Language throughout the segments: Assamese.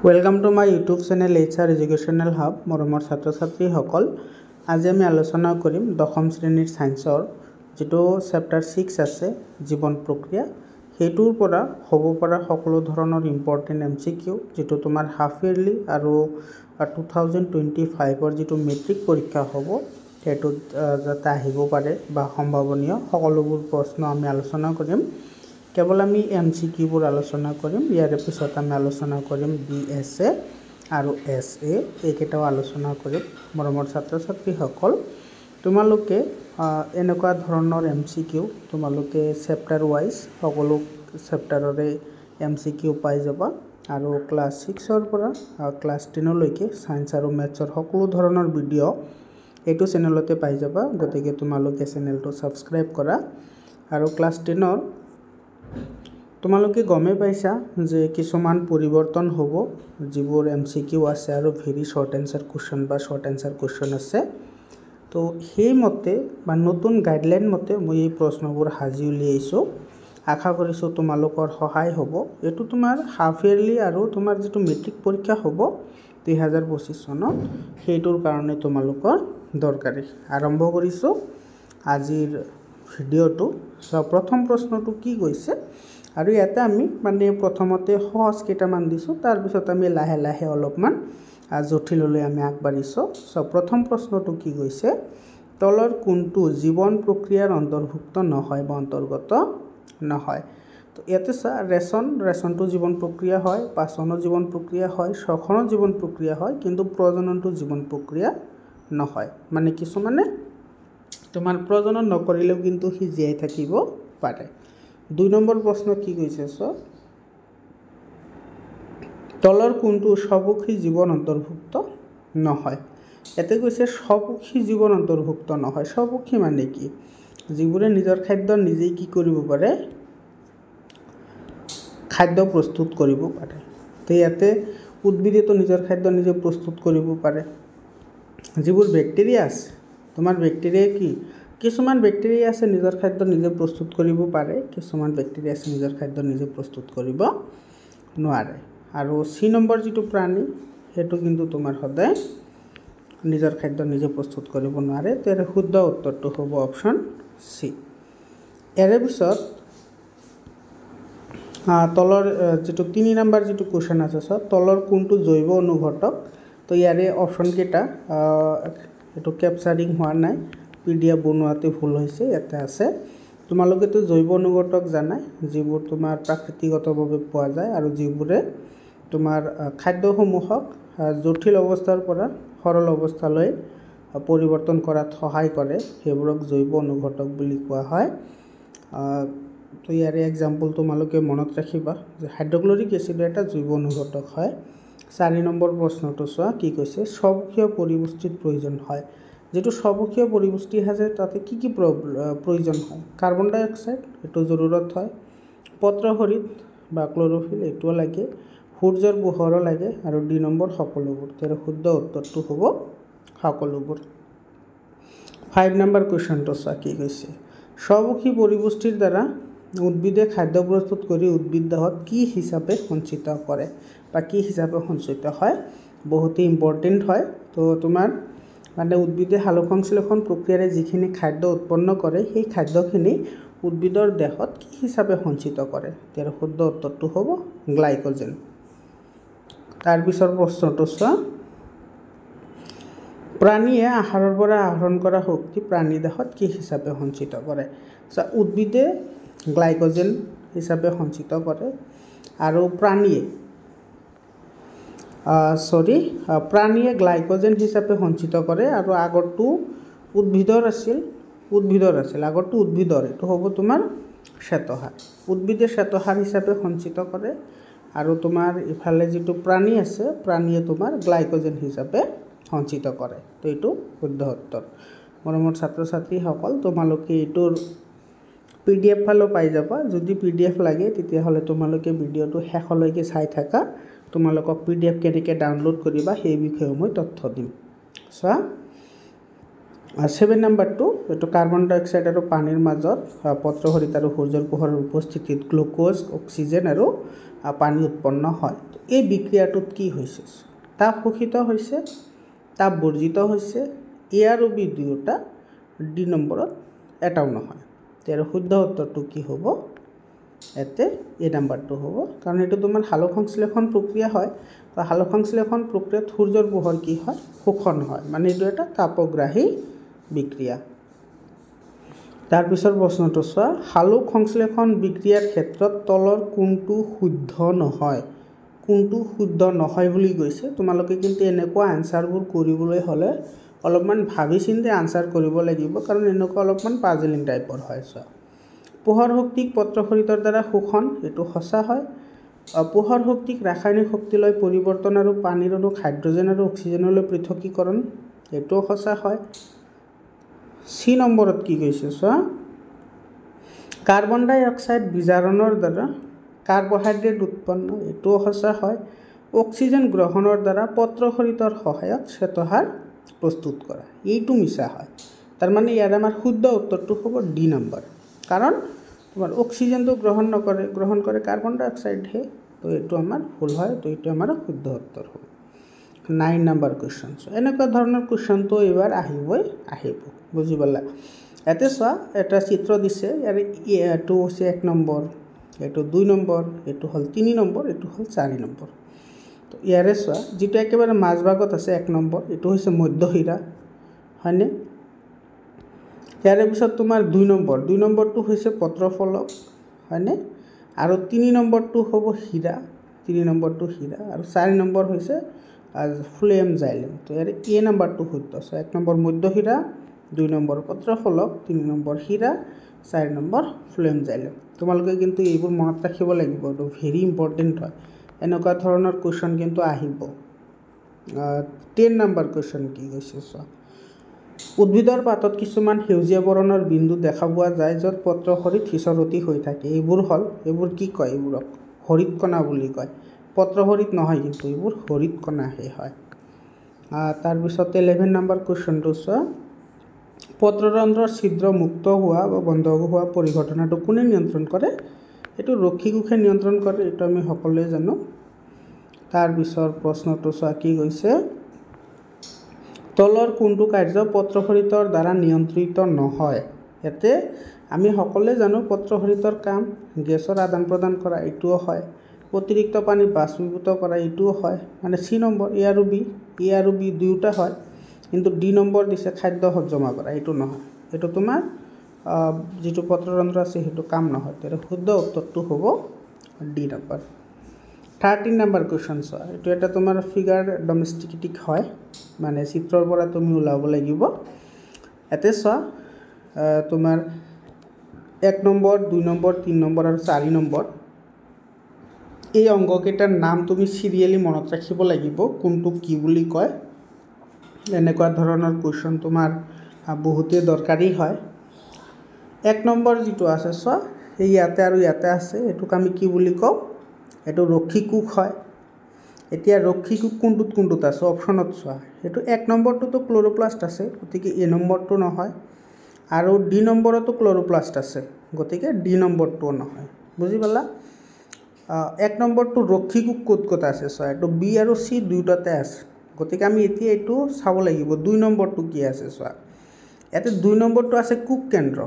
Welcome to my YouTube channel HR educational hub. মৰমৰ ছাত্ৰ ছাত্ৰীসকল, আজি আমি আলোচনা কৰিম দশম শ্ৰেণীৰ সায়েন্সৰ যেটো চেপ্টাৰ 6 আছে জীৱন প্ৰক্ৰিয়া, হেতুৰ পৰা হ'ব পৰা সকলো ধৰণৰ ইম্পৰ্টেন্ট MCQ যেটো তোমাৰ হাফ ইয়াৰলি আৰু 2025 যেটো মেট্ৰিক পৰীক্ষা হ'ব হেতু যাতে আহিব পাৰে বা সম্ভাৱনীয় সকলোবোৰ প্ৰশ্ন আমি আলোচনা কৰিম। কেৱল আমি MCQ বোৰ আলোচনা কৰিম। ইয়াৰ পিছত আমি আলোচনা কৰিম BSA আৰু SA এইকেইটাও আলোচনা কৰিম। মৰমৰ ছাত্ৰ ছাত্ৰীসকল, তোমালোকে এনেকুৱা ধৰণৰ MCQ তোমালোকে চেপ্টাৰ ওয়াইজ সকলো চেপ্টাৰৰে MCQ পাই যাবা আৰু ক্লাছ 6 পৰা ক্লাছ 10 লৈকে সায়েন্স আৰু মেথছৰ সকলো ধৰণৰ ভিডিঅ' এইটো চেনেলতে পাই যাবা। গতিকে তোমালোকে চেনেলটো সাবস্ক্ৰাইব কৰা আৰু ক্লাছ 10ৰ তোমালোকে গমে পাইছা যে কিছুমান পৰিৱৰ্তন হ'ব, যিবোৰ MCQ আছে আৰু ভেৰি শৰ্ট এনসাৰ কোৱেশ্চন বা শৰ্ট এনসাৰ কোৱেশ্চন আছে। তো সেই মতে বা নতুন গাইডলাইন মতে মই এই প্ৰশ্নবোৰ সাজি উলিয়াইছো। আশা কৰিছো তোমালোকৰ সহায় হ'ব। এটো তোমাৰ হাফ ইয়াৰলি আৰু তোমাৰ যেটো মেট্ৰিক পৰীক্ষা হ'ব 2025 চনত হেতুৰ কাৰণে তোমালোকৰ দৰকাৰী। আৰম্ভ কৰিছো আজিৰ ভিডিঅ'টো। প্ৰথম প্ৰশ্নটো কি কৈছে আৰু ইয়াতে আমি মানে প্ৰথমতে সহজ কেইটামান দিছো, তাৰ পিছত আমি লাহে লাহে অলপমান জটিললৈ আমি আগবাঢ়িছো। প্ৰথম প্ৰশ্নটো কি কৈছে, তলৰ কোনটো জীৱন প্ৰক্ৰিয়াৰ অন্তৰ্ভুক্ত নহয় বা অন্তৰ্গত নহয়। তো ইয়াতে ৰেচনটো জীৱন প্ৰক্ৰিয়া হয়, পাচনো জীৱন প্ৰক্ৰিয়া হয়, শ্বসনো জীৱন প্ৰক্ৰিয়া হয়, কিন্তু প্ৰজননটো জীৱন প্ৰক্ৰিয়া নহয়। মানে কিছুমানে তোমাৰ প্ৰজনন নকৰিলেও কিন্তু সি জীয়াই থাকিব পাৰে। 2 নম্বৰ প্ৰশ্ন কি কৈছে, তলৰ কোনটো স্বভোগী জীৱন অন্তৰ্ভুক্ত নহয়। এতে কৈছে স্বভোগী জীৱন অন্তৰ্ভুক্ত নহয়। স্বভোগী মানে কি? যিবোৰে নিজৰ খাদ্য নিজেই কি কৰিব পাৰে, খাদ্য প্ৰস্তুত কৰিব পাৰে। তো ইয়াতে উদ্ভিদেতো নিজৰ খাদ্য নিজে প্ৰস্তুত কৰিব পাৰে। যিবোৰ বেক্টেৰিয়া আছে, তোমাৰ বেক্টেৰিয়া কি, কিছুমান বেক্টেৰিয়া আছে নিজৰ খাদ্য নিজে প্ৰস্তুত কৰিব পাৰে, কিছুমান বেক্টেৰিয়া আছে নিজৰ খাদ্য নিজে প্ৰস্তুত কৰিব নোৱাৰে। আৰু C নম্বৰ যেটো প্ৰাণী হেতু কিন্তু তোমাৰ সদায় নিজৰ খাদ্য নিজে প্ৰস্তুত কৰিব নোৱাৰে। তেৰ শুদ্ধ উত্তৰটো হ'ব অপচন C। এৰে পিছত তলৰ যেটো 3 নম্বৰ যেটো কোৱেশ্চন আছে, তলৰ কোনটো জৈৱ অনুঘটক। তো ইয়াৰে অপচন কেইটা এটো ক্যাপচাৰিং হোৱা নাই, PDF বনোৱাতে ভুল হৈছে। ইয়াতে আছে তোমালোকেতো জৈৱ অনুঘটক জানাই, যিবোৰ তোমাৰ প্ৰাকৃতিকভাৱে পোৱা যায় আৰু যিবোৰে তোমাৰ খাদ্যসমূহক জটিল অৱস্থাৰ পৰা সৰল অৱস্থালৈ পৰিৱৰ্তন কৰাত সহায় কৰে, সেইবোৰক জৈৱ অনুঘটক বুলি কোৱা হয়। তো ইয়াৰে এক্সাম্পল তোমালোকে মনত ৰাখিবা যে হাইড্ৰক্লৰিক এচিড এটা জৈৱ অনুঘটক হয়। 4 নম্বৰ প্ৰশ্নটো চোৱা কি কৈছে, স্বভোগীয় পৰিপুষ্টিৰ প্ৰয়োজন হয়। যেটো স্বভোগীয় পৰিপুষ্টি আছে তাতে কি কি প্ৰয়োজন হয়, কাৰ্বন ডাই অক্সাইড এটো জৰুৰত হয়, পত্ৰহৰিত বা ক্লোৰোফিল এটো লাগে, সূৰ্যৰ পোহৰো লাগে আৰু 2 নম্বৰ সকলোবোৰ। তেৰ শুদ্ধ উত্তৰটো হ'ব সকলোবোৰ। 5 নম্বৰ কোৱেশ্চনটো চোৱা কি কৈছে, স্বভোগী পৰিপুষ্টিৰ দ্বাৰা উদ্ভিদে খাদ্য প্ৰস্তুত কৰি উদ্ভিদ দেহত কি হিচাপে সঞ্চিত কৰে বা কি হিচাপে সঞ্চিত হয়, বহুতেই ইম্পৰ্টেন্ট হয়। তো তোমাৰ মানে উদ্ভিদে সালোকসংশ্লেষণ প্ৰক্ৰিয়াৰে যিখিনি খাদ্য উৎপন্ন কৰে, সেই খাদ্যখিনি উদ্ভিদৰ দেহত কি হিচাপে সঞ্চিত কৰে। তেৰ শুদ্ধ উত্তৰটো হ'ব গ্লাইকোজেন। তাৰ পিছৰ প্ৰশ্নটো চোৱা, প্ৰাণীয়ে আহাৰৰ পৰা আহৰণ কৰা শক্তি প্ৰাণী দেহত কি হিচাপে সঞ্চিত কৰে। উদ্ভিদে গ্লাইকোজেন হিচাপে সঞ্চিত কৰে আৰু প্ৰাণীয়ে গ্লাইকোজেন হিচাপে সঞ্চিত কৰে। আৰু আগৰটো উদ্ভিদৰ আছিল আগৰটো উদ্ভিদৰ, এইটো হ'ব তোমাৰ শ্বেতসাৰ। উদ্ভিদে শ্বেতসাৰ হিচাপে সঞ্চিত কৰে আৰু তোমাৰ ইফালে যেটো প্ৰাণী আছে, প্ৰাণীয়ে তোমাৰ গ্লাইকোজেন হিচাপে সঞ্চিত কৰে। তো এইটো শুদ্ধ উত্তৰ। মৰমৰ ছাত্ৰ ছাত্ৰীসকল, তোমালোকে এইটোৰ PDF ফাইলো পাই যাবা। যদি PDF লাগে তেতিয়াহ'লে তোমালোকে ভিডিঅ'টো শেষলৈকে চাই থাকা। তোমালোকক PDF কেনেকৈ ডাউনলোড কৰিবা সেই বিষয়ে মই তথ্য দিম। চোৱা 7 নম্বৰটো, এইটো কাৰ্বন ডাই অক্সাইড আৰু পানীৰ মাজত পত্ৰহৰিত আৰু সূৰ্যৰ পোহৰৰ উপস্থিতিত গ্লুকোজ, অক্সিজেন আৰু পানী উৎপন্ন হয়। এই বিক্ৰিয়াটোত কি হৈছে? তাপ শোষিত হৈছে, তাপ বৰ্জিত হৈছে, এ আৰু বি দুয়োটা, ডি নম্বৰত এটাও নহয়। ইয়াৰ শুদ্ধ উত্তৰটো কি হ'ব? ইয়াতে এ নাম্বাৰটো হ'ব, কাৰণ এইটো তোমাৰ সালোক সংশ্লেষণ প্ৰক্ৰিয়া হয়। তো সালোক সংশ্লেষণ প্ৰক্ৰিয়াত সূৰ্যৰ পোহৰ কি হয়? শোষণ হয়, মানে এইটো এটা তাপগ্ৰাহী বিক্ৰিয়া। তাৰপিছৰ প্ৰশ্নটো চোৱা, সালোক সংশ্লেষণ বিক্ৰিয়াৰ ক্ষেত্ৰত তলৰ কোনটো শুদ্ধ নহয়? কোনটো শুদ্ধ নহয় বুলি কৈছে। তোমালোকে কিন্তু এনেকুৱা আনচাৰবোৰ কৰিবলৈ হ'লে অলপমান ভাবি চিন্তি আনচাৰ কৰিব লাগিব, কাৰণ এনেকুৱা অলপমান পাজলিং টাইপৰ হয়। চোৱা, পোহৰ শক্তিক পত্ৰখৰিতৰ দ্বাৰা শোষণ, এইটো সঁচা হয়। পোহৰ শক্তিক ৰাসায়নিক শক্তিলৈ পৰিৱৰ্তন আৰু পানীৰ অণুক হাইড্ৰজেন আৰু অক্সিজেনলৈ পৃথকীকৰণ, এইটোও সঁচা হয়। চি নম্বৰত কি কৈছে? চোৱা, কাৰ্বন ডাই অক্সাইড বিজাৰণৰ দ্বাৰা কাৰ্বহাইড্ৰেট উৎপন্ন, এইটোও সঁচা হয়। অক্সিজেন গ্ৰহণৰ দ্বাৰা পত্ৰখৰিতৰ সহায়ত শ্বেতসাৰ প্ৰস্তুত কৰা, এইটো মিছা হয়। তাৰমানে ইয়াৰ আমাৰ শুদ্ধ উত্তৰটো হ'ব ডি নম্বৰ, কাৰণ তোমাৰ অক্সিজেনটো গ্ৰহণ কৰে কাৰ্বন ডাই অক্সাইডহে। তো এইটো আমাৰ ভুল হয়, তো এইটো আমাৰ শুদ্ধ উত্তৰ হ'ব। 9 নম্বৰ কুৱেশ্যন। এনেকুৱা ধৰণৰ কুৱেশ্যনটো এইবাৰ আহিব, বুজি পালা? ইয়াতে চোৱা, এটা চিত্ৰ দিছে, এইটো হৈছে 1 নম্বৰ, এইটো 2 নম্বৰ, এইটো হ'ল 3 নম্বৰ, এইটো হ'ল 4 নম্বৰ। তো ইয়াৰে চোৱা, যিটো একেবাৰে মাজভাগত আছে 1 নম্বৰ, এইটো হৈছে মধ্যশিৰা, হয়নে? ইয়াৰে পিছত তোমাৰ 2 নম্বৰটো হৈছে পত্ৰফলক, হয়নে? আৰু 3 নম্বৰটো হ'ব হীৰা, 3 নম্বৰটো হীৰা, আৰু 4 নম্বৰ হৈছে ফ্লেম জাইলেম। তো ইয়াৰে এ নম্বৰটো শুদ্ধ। 1 নম্বৰ মধ্যশিৰা, 2 নম্বৰ পত্ৰফলক, 3 নম্বৰ হীৰা, 4 নম্বৰ ফ্লেম জাইলেম। তোমালোকে কিন্তু এইবোৰ মনত ৰাখিব লাগিব, এইটো ভেৰি ইম্পৰ্টেণ্ট হয়। এনেকুৱা ধৰণৰ কুৱেশ্যন কিন্তু আহিব। 10 নম্বৰ কুৱেশ্যন কি কৈছে? চোৱা, উদ্ভিদৰ পাতত কিছুমান সেউজীয়া বৰণৰ বিন্দু দেখা পোৱা যায়, য'ত পত্ৰখৰিত সিঁচৰতি হৈ থাকে। এইবোৰ কি কয়? এইবোৰক হৰিতকণা বুলি কয়। পত্ৰখৰিত নহয়, কিন্তু এইবোৰ হৰিতকণাহে হয়। তাৰপিছত 11 নম্বৰ কুৱেশ্যনটো চোৱা, পত্ৰৰন্ধ্ৰৰ ছিদ্ৰ মুক্ত হোৱা বা বন্ধ হোৱা পৰিঘটনাটো কোনে নিয়ন্ত্ৰণ কৰে? এইটো ৰক্ষী কোষে নিয়ন্ত্ৰণ কৰে, এইটো আমি সকলোৱে জানো। তাৰপিছৰ প্ৰশ্নটো চোৱা, কি কৈছে? তলৰ কোনটো কাৰ্য পত্ৰখৰিতৰ দ্বাৰা নিয়ন্ত্ৰিত নহয়? ইয়াতে আমি সকলোৱে জানো পত্ৰখৰিতৰ কাম গেছৰ আদান প্ৰদান কৰা, এইটোও হয়। অতিৰিক্ত পানী বাষ্পীভূত কৰা, এইটোও হয়। মানে চি নম্বৰ, এ আৰু বি দুয়োটা হয়। কিন্তু ডি নম্বৰ দিছে খাদ্য হজমা কৰা, এইটো নহয়। এইটো তোমাৰ যিটো পত্ৰৰন্ধ্ৰ আছে সেইটো কাম নহয়। তেতিয়া শুদ্ধ উত্তৰটো হ'ব ডি নম্বৰ। 13 নম্বৰ কুৱেশ্যন চোৱা, এইটো এটা তোমাৰ ফিগাৰ ডমেষ্টিকেটিক হয়, মানে চিত্ৰৰ পৰা তুমি ওলাব লাগিব। ইয়াতে চোৱা, তোমাৰ 1 নম্বৰ, 2 নম্বৰ, 3 নম্বৰ আৰু 4 নম্বৰ, এই অংগকেইটাৰ নাম তুমি চিৰিয়েলি মনত ৰাখিব লাগিব, কোনটো কি বুলি কয়। এনেকুৱা ধৰণৰ কুৱেশ্যন তোমাৰ বহুতেই দৰকাৰী হয়। 1 নম্বৰ যিটো আছে চোৱা, এই ইয়াতে আৰু ইয়াতে আছে, এইটোক আমি কি বুলি কওঁ? এইটো ৰক্ষী কোষ হয়। এতিয়া ৰক্ষী কোষ কোনটোত আছে? অপশ্যনত চোৱা, সেইটো 1 নম্বৰটোতো ক্ল'ৰ'প্লাষ্ট আছে, গতিকে এ নম্বৰটো নহয়। আৰু ডি নম্বৰতো ক্ল'ৰ'প্লাষ্ট আছে, গতিকে ডি নম্বৰটোও নহয়। বুজি পালা? 1 নম্বৰটো ৰক্ষী কোষ ক'ত আছে? চোৱা, এইটো বি আৰু চি দুয়োটাতে আছে, গতিকে আমি এতিয়া এইটো চাব লাগিব 2 নম্বৰটো কি আছে। চোৱা, ইয়াতে 2 নম্বৰটো আছে কোষ কেন্দ্ৰ,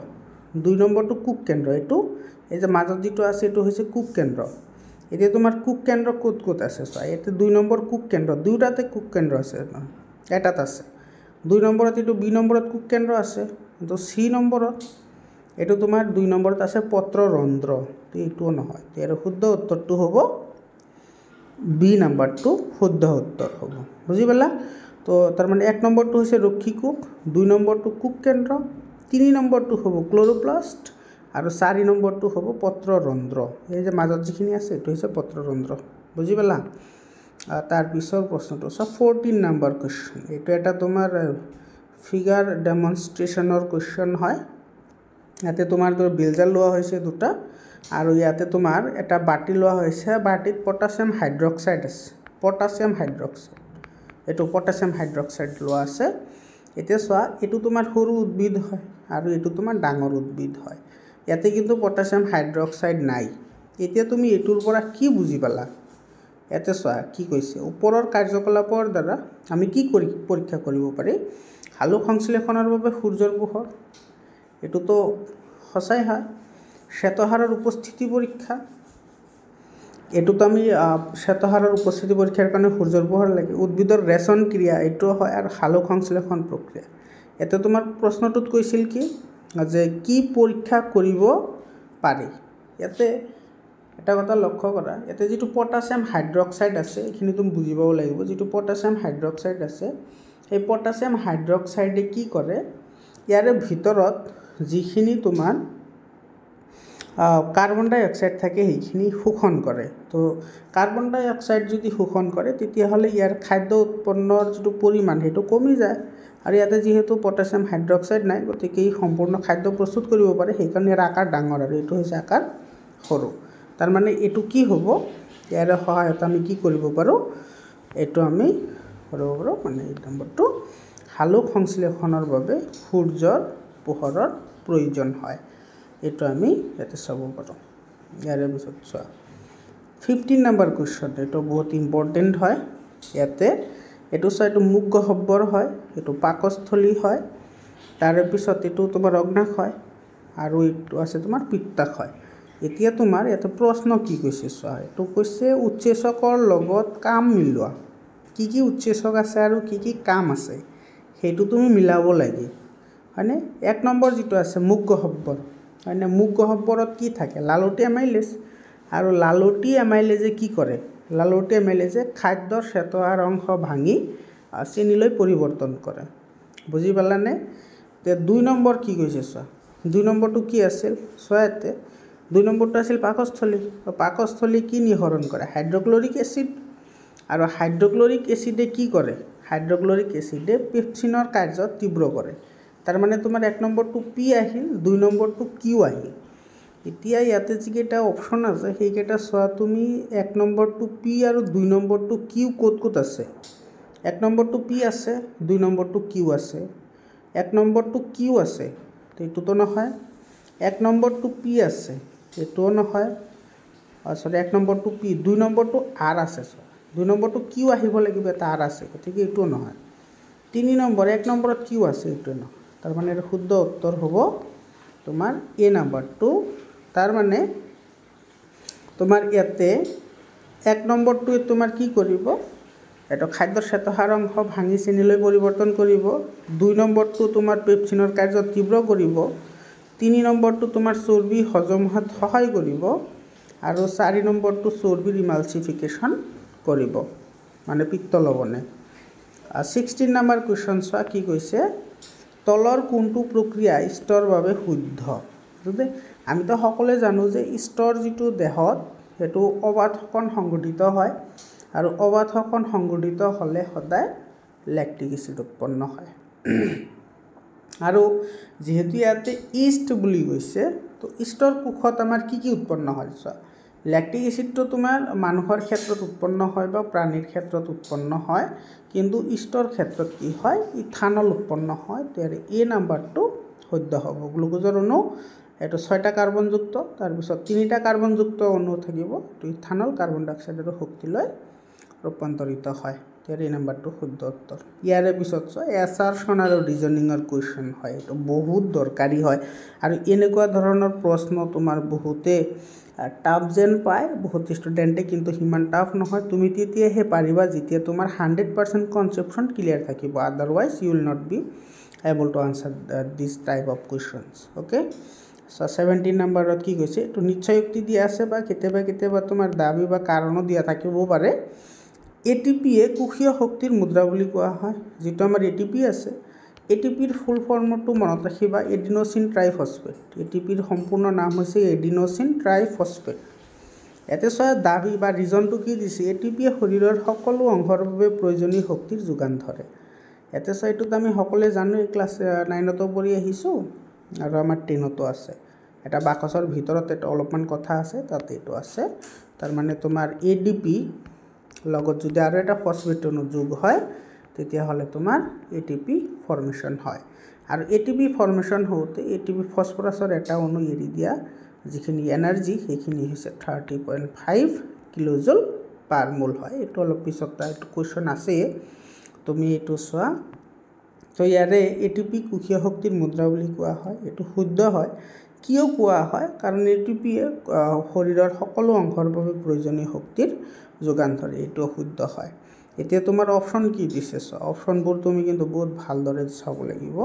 2 নম্বৰটো কোষ কেন্দ্ৰ, এইটো এই যে মাজত যিটো আছে এইটো হৈছে কোষ কেন্দ্ৰ। এতিয়া তোমাৰ কোষ কেন্দ্ৰ ক'ত আছে? চোৱা, ইয়াতে 2 নম্বৰ কোষ কেন্দ্ৰ, দুয়োটাতে কোষ কেন্দ্ৰ আছে, এটাত আছে। 2 নম্বৰত এইটো বি নম্বৰত কোষ কেন্দ্ৰ আছে, কিন্তু চি নম্বৰত এইটো তোমাৰ 2 নম্বৰত আছে পত্ৰৰন্ধ্ৰ, এইটোও নহয়। ইয়াৰ শুদ্ধ উত্তৰটো হ'ব বি নম্বৰটো শুদ্ধ উত্তৰ হ'ব। বুজি পালা? তো তাৰমানে 1 নম্বৰটো হৈছে ৰক্ষী কোষ, 2 নম্বৰটো কোষ কেন্দ্ৰ, 3 নম্বৰটো হ'ব ক্ল'ৰ'প্লাষ্ট, আৰু 4 নম্বৰটো হ'ব পত্ৰৰন্ধ্ৰ। এই যে মাজত যিখিনি আছে এইটো হৈছে পত্ৰৰন্ধ্ৰ। বুজি পালা? তাৰপিছৰ প্ৰশ্নটো চোৱা, 14 নম্বৰ কুৱেশ্যন, এইটো এটা তোমাৰ ফিগাৰ ডেমনষ্ট্ৰেশ্যনৰ কুৱেশ্যন হয়। ইয়াতে তোমাৰ বিলজাল লোৱা হৈছে 2টা, আৰু ইয়াতে তোমাৰ এটা বাতি লোৱা হৈছে, বাতিত পটাছিয়াম হাইড্ৰক্সাইড আছে, এইটো পটাছিয়াম হাইড্ৰক্সাইড লোৱা আছে। এতিয়া চোৱা, এইটো তোমাৰ সৰু উদ্ভিদ হয় আৰু এইটো তোমাৰ ডাঙৰ উদ্ভিদ হয়। ইয়াতে কিন্তু পটাছিয়াম হাইড্ৰক্সাইড নাই, এতিয়া তুমি এটোৰ পৰা কি বুজি পালা ইয়াতে চোৱা কি কৈছে ওপৰৰ কাৰ্যকলাপৰ দ্বাৰা আমি কি পৰীক্ষা কৰিব পাৰি হালুক সংশ্লেষণৰ বাবে সূৰ্যৰ পোহৰ এটোতো সঁচাই হয় শ্বেতসাৰৰ উপস্থিতি পৰীক্ষা এটোতো আমি শ্বেতসাৰৰ উপস্থিতি পৰীক্ষাৰ কাৰণে সূৰ্যৰ পোহৰ লাগে উদ্ভিদৰ ৰেচন ক্ৰিয়া এটো হয় আৰু হালুক সংশ্লেষণ প্ৰক্ৰিয়া এতে তোমাৰ প্ৰশ্নটোত কৈছিল কি যে কি পৰীক্ষা কৰিব পাৰি ইয়াতে এটা কথা লক্ষ্য কৰা ইয়াতে যেটো পটাছিয়াম হাইড্ৰক্সাইড আছে এখিনি তুমি বুজিব লাগিব যেটো পটাছিয়াম হাইড্ৰক্সাইড আছে এই পটাছিয়াম হাইড্ৰক্সাইডে কি কৰে ইয়াৰে ভিতৰত যিখিনি তোমাৰ কাৰ্বন ডাই অক্সাইড থাকে সেইখিনি শোষণ কৰে তো কাৰ্বন ডাই অক্সাইড যদি শোষণ কৰে তেতিয়া হলে ইয়াৰ খাদ্য উৎপন্নৰ যেটো পৰিমাণ হেতু কমি যায় আৰু ইয়াতে যেহেতু পটাছিয়াম হাইড্ৰক্সাইড নাই গতিকে এই সম্পূৰ্ণ খাদ্য প্ৰস্তুত কৰিব পাৰে সেইকাৰণে ইয়াৰ আকাৰ ডাঙৰ আৰু এটো হৈছে আকাৰ সৰু তাৰ মানে এটো কি হ'ব ইয়াৰ সহায়ত আমি কি কৰিব পাৰো এটো আমি কৰিব পাৰো মানে এই নম্বৰটো হালুক সংশ্লেষণৰ বাবে সূৰ্যৰ পোহৰৰ প্ৰয়োজন হয় এটো আমি ইয়াতে চাব পাৰো ইয়াৰে পিছত চোৱা 15 নম্বৰ কোৱেশ্চন এটো বহুত ইম্পৰ্টেন্ট হয় ইয়াতে এটো চাইটো মুখ গহ্বৰ হয় এটো পাকস্থলী হয় তাৰে পিছত এটো তোমাৰ অগ্নাশয় হয় আৰু এটো আছে তোমাৰ পিত্তক হয় এতিয়া তোমাৰ ইয়াতে প্ৰশ্ন কি কৈছে চোৱা এটো কৈছে উৎসেচকৰ লগত কাম মিলোৱা কি উৎসেচক আছে আৰু কি কাম আছে হেতু তুমি মিলাব লাগে হয়নে এক নম্বৰ যেটো আছে মুখ গহ্বৰ হয়নে মুখ গহ্বৰত কি থাকে লালটি এমাইলেজ আৰু লালটি এমাইলেজে কি কৰে লালটি এমাইলেজে খাদ্যৰ শ্বেতসাৰ অংশ ভাঙি চেনিলৈ পৰিৱৰ্তন কৰে বুজি পালানে তে 2 নম্বৰ কি কৈছে চোৱা 2 নম্বৰটো কি আছিল চোৱাতে 2 নম্বৰটো আছিল পাকস্থলী কি নিহৰণ কৰে হাইড্ৰক্লৰিক এসিড আৰু হাইড্ৰক্লৰিক এসিডে কি কৰে হাইড্ৰক্লৰিক এসিডে পেপচিনৰ কাৰ্য তীব্ৰ কৰে তাৰ মানে তোমাৰ 1 নম্বৰটো পি আহিল 2 নম্বৰটো কিউ আহিল এতিয়া ইয়াতে যিকেটা অপচন আছে সেইকেটা চোৱা তুমি 1 নম্বৰটো পি আৰু 2 নম্বৰটো কিউ ক'ত আছে 1 নম্বৰটো পি আছে 2 নম্বৰটো কিউ আছে 1 নম্বৰটো কিউ আছে এটোতো নহয় 1 নম্বৰটো পি আছে এটো নহয় সৰি 1 নম্বৰটো পি 2 নম্বৰটো আৰ আছে 2 নম্বৰটো কিউ আহিব লাগিব এটা আৰ আছে গতিকে এটো নহয় 3 নম্বৰ 1 নম্বৰত কিউ আছে এটো নহয় তাৰ মানে শুদ্ধ উত্তৰ হ'ব তোমাৰ এ নম্বৰটো তাৰ মানে তোমাৰ ইয়াতে 1 নম্বৰটো তোমাৰ কি কৰিব এটো খাদ্যৰ শ্বেতসাৰ অংশ ভাঙি চেনিলৈ পৰিৱৰ্তন কৰিব 2 নম্বৰটো তোমাৰ পেপচিনৰ কাৰ্য তীব্ৰ কৰিব 3 নম্বৰটো তোমাৰ চৰ্বি হজম হোৱাত সহায় কৰিব আৰু 4 নম্বৰটো চৰ্বিৰ ইমালসিফিকেশন কৰিব মানে পিত্ত লৱণে 16 নম্বৰ কোৱেশ্চন চোৱা কি কৈছে তলৰ কোনটো প্ৰক্ৰিয়া ষ্টৰ বাবে শুদ্ধ বুঝে আমি তো সকলে জানো যে ষ্টৰ যেটো দেহত হেতু অবাধকণ সংগঠিত হয় আৰু অবাধকণ সংগঠিত হলে সদায় ল্যাকটিক এসিড উৎপন্ন হয় আৰু যেহেতু ইয়াতে ইষ্ট বুলি কৈছে তো ইষ্টৰ কোষত আমাৰ কি উৎপন্ন হয় চোৱা ল্যাকটিক এসিডটো তোমাৰ মানুহৰ ক্ষেত্ৰত উৎপন্ন হয় বা প্ৰাণীৰ ক্ষেত্ৰত উৎপন্ন হয় কিন্তু ইষ্টৰ ক্ষেত্ৰত কি হয় ইথানল উৎপন্ন হয় তেৰে এ নম্বৰটো শুদ্ধ হ'ব গ্লুকোজৰ অণু এটো 6টা কাৰ্বনযুক্ত তাৰ পিছত 3টা কাৰ্বনযুক্ত অণু থাকিব তো ইথানল কাৰ্বন ডাই অক্সাইডৰ শক্তিলৈ ৰূপান্তৰিত হয় তেৰে নম্বৰটো শুদ্ধ উত্তৰ ইয়াৰে পিছত এছাৰশন আৰু ৰিজনিংৰ কোৱেশ্চন হয় এটো বহুত দৰকাৰী হয় আৰু এনেকুৱা ধৰণৰ প্ৰশ্ন তোমাৰ বহুতে টাফ যেন পায় বহুত ষ্টুডেন্টে কিন্তু হিমান টাফ নহয় তুমি তেতিয়াহে পাৰিবা যেতিয়া তোমাৰ 100% কনসেপশন ক্লিয়াৰ থাকিব otherwise you will not be able to answer this type of questions okay so 17 নম্বৰত কি কৈছে তো নিশ্চয়ুক্তি দিয়া আছে বা কেতিয়াবা তোমাৰ দাবী বা কাৰণো দিয়া থাকিব পাৰে এটিপি এ কোষীয় শক্তিৰ মুদ্ৰা বুলি কোৱা হয় যেটো আমাৰ এটিপি আছে এটিপিৰ ফুল ফৰ্মটো মনত ৰাখিবা এডিনোসিন ট্ৰাইফসফেট এটিপিৰ সম্পূৰ্ণ নাম হৈছে এডিনোসিন ট্ৰাইফসফেট এতে সয় দাবী বা ৰিজনটো কি দিছে এটিপি শৰীৰৰ সকলো অংগৰ বাবে প্ৰয়োজনীয় শক্তিৰ যোগান ধৰে এতে সয়টো আমি সকলে জানো ক্লাস 9 তো পঢ়ি আহিছো আৰু আমাৰ 10 তো আছে এটা বাকসৰ ভিতৰত এটা অলপমান কথা আছে তাতে এটো আছে তাৰ মানে তোমাৰ এডিপি লগত যদি আৰু এটা ফসফেট অণু যোগ হয় তেতিয়া হলে তোমাৰ এটিপি ফৰ্মেশন হয় আৰু এটিপি ফৰ্মেশন হওতে এটিপি ফসফৰাসৰ এটা অণু এৰি দিয়া যিখিনি এনাৰ্জি সেইখিনি হৈছে 30.5 কিলোজুল পাৰ মোল হয়। এইটো অলপ পিছত এইটো কুৱেশ্যন আছে, তুমি এইটো চোৱা। তো ইয়াৰে এটিপি কোষীয় শক্তিৰ মুদ্ৰা বুলি কোৱা হয়। এইটো শুদ্ধ হয়। কিয় কোৱা হয়? কাৰণ এটিপিয়ে শৰীৰৰ সকলো অংশৰ বাবে প্ৰয়োজনীয় শক্তিৰ যোগান ধৰে। এইটো শুদ্ধ হয়। এতিয়া তোমাৰ অপশ্যন কি দিছে চোৱা। অপশ্যনবোৰ তুমি কিন্তু বহুত ভালদৰে চাব লাগিব।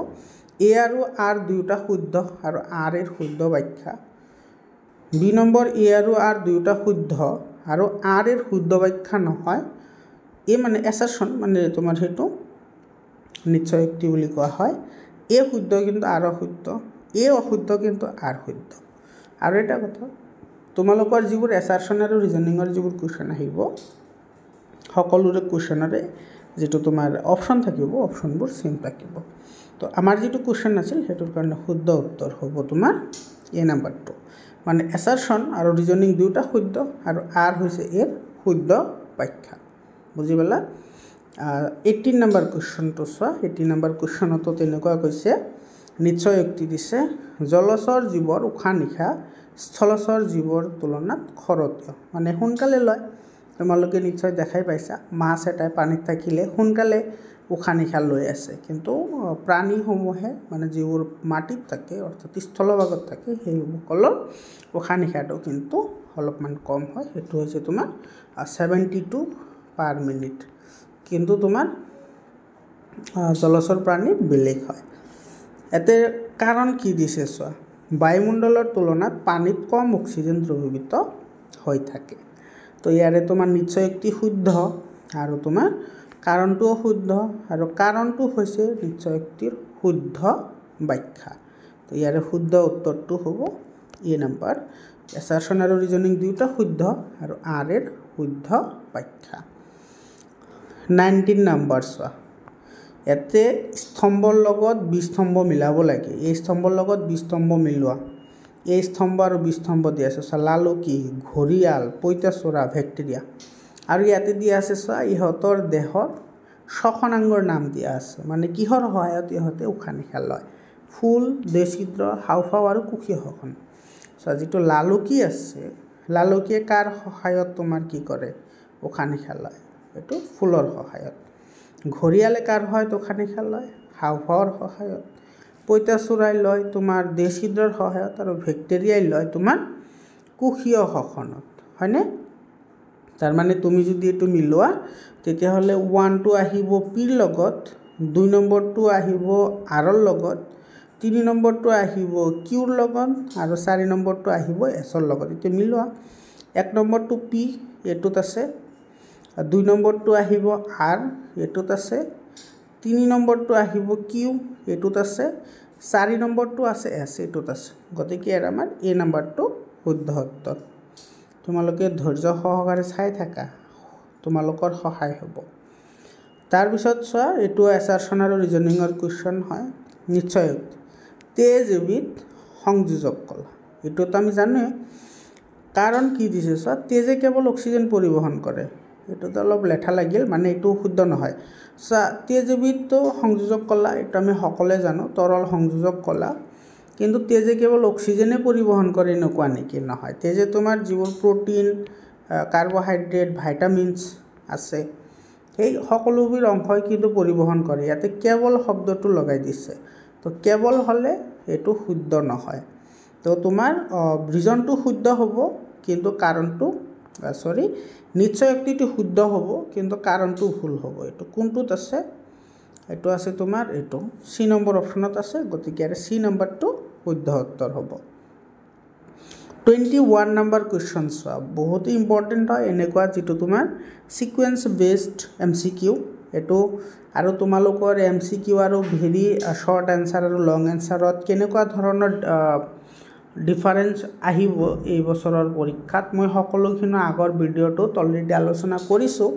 এ আৰু আৰ দুয়োটা শুদ্ধ আৰু আৰ এৰ শুদ্ধ ব্যাখ্যা। ২ নম্বৰ এ আৰু আৰ দুয়োটা শুদ্ধ আৰু আৰ এৰ শুদ্ধ ব্যাখ্যা নহয়। এ মানে এছাৰশ্যন, মানে তোমাৰ সেইটো নিশ্চয়োক্তি বুলি কোৱা হয়। এ শুদ্ধ কিন্তু আৰ অশুদ্ধ, এ অশুদ্ধ কিন্তু আৰ শুদ্ধ। আৰু এটা কথা, তোমালোকৰ যিবোৰ এছাৰশ্যন আৰু ৰিজনিঙৰ যিবোৰ কুৱেশ্যন আহিব, সকলোৰে কুৱেশ্যনৰে যিটো তোমাৰ অপশ্যন থাকিব, অপশ্যনবোৰ চেম থাকিব। তো আমাৰ যিটো কুৱেশ্যন আছিল সেইটোৰ কাৰণে শুদ্ধ উত্তৰ হ'ব তোমাৰ এ নাম্বাৰটো, মানে এছাৰশ্যন আৰু ৰিজনিং দুয়োটা শুদ্ধ আৰু আৰ হৈছে এৰ শুদ্ধ ব্যাখ্যা। বুজি পালা? 18 নম্বৰ কুৱেশ্যনটো চোৱা। 18 নম্বৰ কুৱেশ্যনতো তেনেকুৱা কৈছে, নিশ্চয়োক্তি দিছে, জলচৰ জীৱৰ উশাহ নিশাহ স্থলচৰ জীৱৰ তুলনাত খৰতকীয়, মানে সোনকালে লয়। তোমালোকে নিশ্চয় দেখাই পাইছা, মাছ এটাই পানীত থাকিলে সোনকালে উশাহ নিশাহ লৈ আছে, কিন্তু প্ৰাণীসমূহে মানে যিবোৰ মাটিত থাকে অৰ্থাৎ স্থলভাগত থাকে সেইসকলৰ উশাহ নিশাহটো কিন্তু অলপমান কম হয়। সেইটো হৈছে তোমাৰ 72 পাৰ মিনিট, কিন্তু তোমাৰ জলচৰ প্ৰাণী বেলেগ হয়। ইয়াতে কাৰণ কি দিছে চোৱা, বায়ুমণ্ডলৰ তুলনাত পানীত কম অক্সিজেন দ্ৰৱীভূত হৈ থাকে। তো ইয়াৰে তোমাৰ নিশ্চয়োক্তি শুদ্ধ আৰু তোমাৰ কাৰণটোও শুদ্ধ, আৰু কাৰণটো হৈছে নিশ্চয়োক্তিৰ শুদ্ধ ব্যাখ্যা। তো ইয়াৰে শুদ্ধ উত্তৰটো হ'ব এ নাম্বাৰ। এছাৰশ্যন আৰু ৰিজনিং দুয়োটা শুদ্ধ আৰু আৰ এৰ শুদ্ধ ব্যাখ্যা। 19 নম্বৰ চোৱা। ইয়াতে স্তম্ভৰ লগত বিস্তম্ভ মিলাব লাগে। এই স্তম্ভৰ লগত বিস্তম্ভ মিলোৱা। এই স্তম্ভ আৰু বিস্তম্ভ দিয়া আছে চোৱা, লালুকি, ঘৰিয়াল, পঁইতাচোৰা, ভেক্টেৰিয়া। আৰু ইয়াতে দিয়া আছে চোৱা, ইহঁতৰ দেহৰ শ্বসনাংগৰ নাম দিয়া আছে, মানে কিহৰ সহায়ত ইহঁতে উশাহ নিশাহ লয়। ফুল, দেহছিদ্ৰ, হাওঁফাওঁ আৰু কোষীয় শ্বসন। চোৱা, যিটো লালুকি আছে, লালুকিয়ে কাৰ সহায়ত তোমাৰ কি কৰে? উশাহ নিশাহ লয়। এইটো ফুলৰ সহায়ত। ঘৰিয়ালে কাৰ সহায়ত উশাহ নিশাহ লয়? হাওঁফাওঁৰ সহায়ত। পঁইতাচোৰাই লয় তোমাৰ দেহছিদ্ৰৰ সহায়ত, আৰু ভেক্টেৰিয়াই লয় তোমাৰ কোষীয় শ্বসনত, হয়নে? তাৰমানে তুমি যদি এইটো মিলোৱা তেতিয়াহ'লে 1টো আহিব পিৰ লগত, 2 নম্বৰটো আহিব আৰৰ লগত, 3 নম্বৰটো আহিব কিউৰ লগত, আৰু 4 নম্বৰটো আহিব এছৰ লগত। এতিয়া মিলোৱা, 1 নম্বৰটো পি এইটোত আছে, 2 নম্বৰটো আহিব আৰ এইটোত আছে, 3 নম্বৰটো আহিব কিউ এইটোত আছে, 4 নম্বৰটো আছে এছ এইটোত আছে। গতিকে ইয়াৰ আমাৰ এ নাম্বাৰটো শুদ্ধ উত্তৰ। তোমালোকে ধৈৰ্য সহকাৰে চাই থাকা, তোমালোকৰ সহায় হ'ব। তাৰপিছত চোৱা, এইটো এছাৰশ্যন আৰু ৰিজনিঙৰ কুৱেশ্যন হয়। নিশ্চয়োক্তি, তেজ এবিধ সংযোজক কলা। এইটোতো আমি জানোৱে। কাৰণ কি দিছে চোৱা, তেজে কেৱল অক্সিজেন পৰিবহণ কৰে। এইটোতো অলপ লেঠা লাগিল, মানে এইটো শুদ্ধ নহয়। চোৱা, তেজ এবিধটো সংযোজক কলা, এইটো আমি সকলোৱে জানো, তৰল সংযোজক কলা। কিন্তু তেজে কেৱল অক্সিজেনে পৰিবহণ কৰে এনেকুৱা নেকি? নহয়। তেজে তোমাৰ যিবোৰ প্ৰ'টিন, কাৰ্বহাইড্ৰেট, ভাইটামিনছ আছে, সেই সকলোবোৰ অংশই কিন্তু পৰিবহণ কৰে। ইয়াতে কেৱল শব্দটো লগাই দিছে। তো কেৱল হ'লে এইটো শুদ্ধ নহয়। তো তোমাৰ ৰিজনটো শুদ্ধ হ'ব, কিন্তু কাৰণটো নিশ্চয়োক্তিটো শুদ্ধ হ'ব, কিন্তু কাৰণটো ভুল হ'ব। এইটো কোনটোত আছে? এইটো আছে তোমাৰ এইটো চি নম্বৰ অপশ্যনত আছে। গতিকে ইয়াৰে চি নম্বৰটো শুদ্ধ উত্তৰ হ'ব। 21 নম্বৰ কুৱেশ্যন চোৱা, বহুতো ইম্পৰ্টেণ্ট হয় এনেকুৱা, যিটো তোমাৰ ছিকুৱেঞ্চ বেছড MCQ। এইটো আৰু তোমালোকৰ MCQ আৰু ভেৰি শ্বৰ্ট এনচাৰ আৰু লং এনচাৰত কেনেকুৱা ধৰণৰ ডিফাৰেঞ্চ আহিব এই বছৰৰ পৰীক্ষাত, মই সকলোখিনি আগৰ ভিডিঅ'টোত অলৰেডি আলোচনা কৰিছোঁ।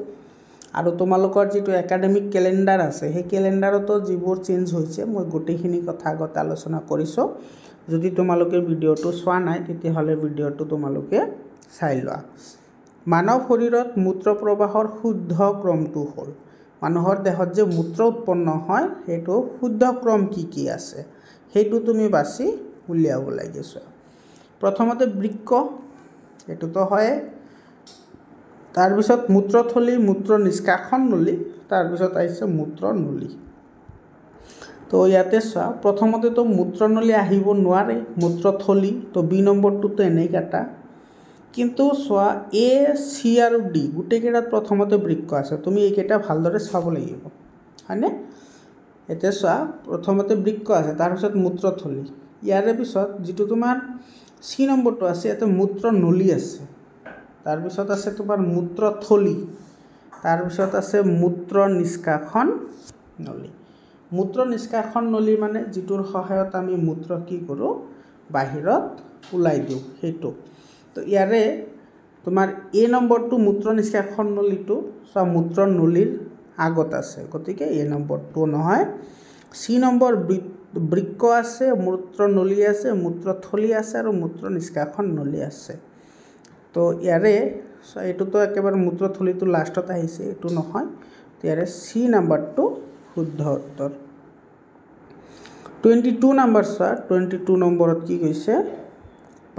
আৰু তোমালোকৰ যিটো একাডেমিক কেলেণ্ডাৰ আছে, সেই কেলেণ্ডাৰতো যিবোৰ চেঞ্জ হৈছে মই গোটেইখিনি কথা আগত আলোচনা কৰিছোঁ। যদি তোমালোকে ভিডিঅ'টো চোৱা নাই তেতিয়াহ'লে ভিডিঅ'টো তোমালোকে চাই লোৱা। মানৱ শৰীৰত মূত্ৰ প্ৰবাহৰ শুদ্ধ ক্ৰমটো হ'ল, মানুহৰ দেহত যে মূত্ৰ উৎপন্ন হয় সেইটো শুদ্ধ ক্ৰম কি কি আছে সেইটো তুমি বাছি উলিয়াব লাগিছে। প্ৰথমতে বৃক্ক এইটোতো হয়, তাৰপিছত মূত্ৰথলী, মূত্ৰ নিষ্কাশন নলী, তাৰপিছত আহিছে মূত্ৰনলী। তো ইয়াতে চোৱা, প্ৰথমতেতো মূত্ৰনলী আহিব নোৱাৰে, মূত্ৰথলী, তো বি নম্বৰটোতো এনেই কাটা। কিন্তু চোৱা এ, চি আৰু ডি গোটেইকেইটাত প্ৰথমতে বৃক্ক আছে, তুমি এইকেইটা ভালদৰে চাব লাগিব, হয়নে? এতিয়া চোৱা, প্ৰথমতে বৃক্ক আছে, তাৰপিছত মূত্ৰথলী, ইয়াৰে পিছত যিটো তোমাৰ চি নম্বৰটো আছে ইয়াতে মূত্ৰনলী আছে, তাৰপিছত আছে তোমাৰ মূত্ৰথলী, তাৰপিছত আছে মূত্ৰ নিষ্কাশন নলী। মূত্ৰ নিষ্কাশন নলী মানে যিটোৰ সহায়ত আমি মূত্ৰ কি কৰোঁ, বাহিৰত ওলাই দিওঁ, সেইটো। তো ইয়াৰে তোমাৰ এ নম্বৰটো মূত্ৰ নিষ্কাশন নলীটো চোৱা মূত্ৰনলীৰ আগত আছে, গতিকে এ নম্বৰটো নহয়। চি নম্বৰ বৃক্ক আছে, মূত্ৰনলী আছে, মূত্ৰথলী আছে আৰু মূত্ৰ নিষ্কাশন নলী আছে। তো ইয়াৰে এইটোতো একেবাৰে মূত্ৰথলীটো লাষ্টত আহিছে, এইটো নহয়। ইয়াৰে চি নম্বৰটো শুদ্ধ উত্তৰ। 22 নম্বৰ চোৱা, 22 নম্বৰত কি কৈছে,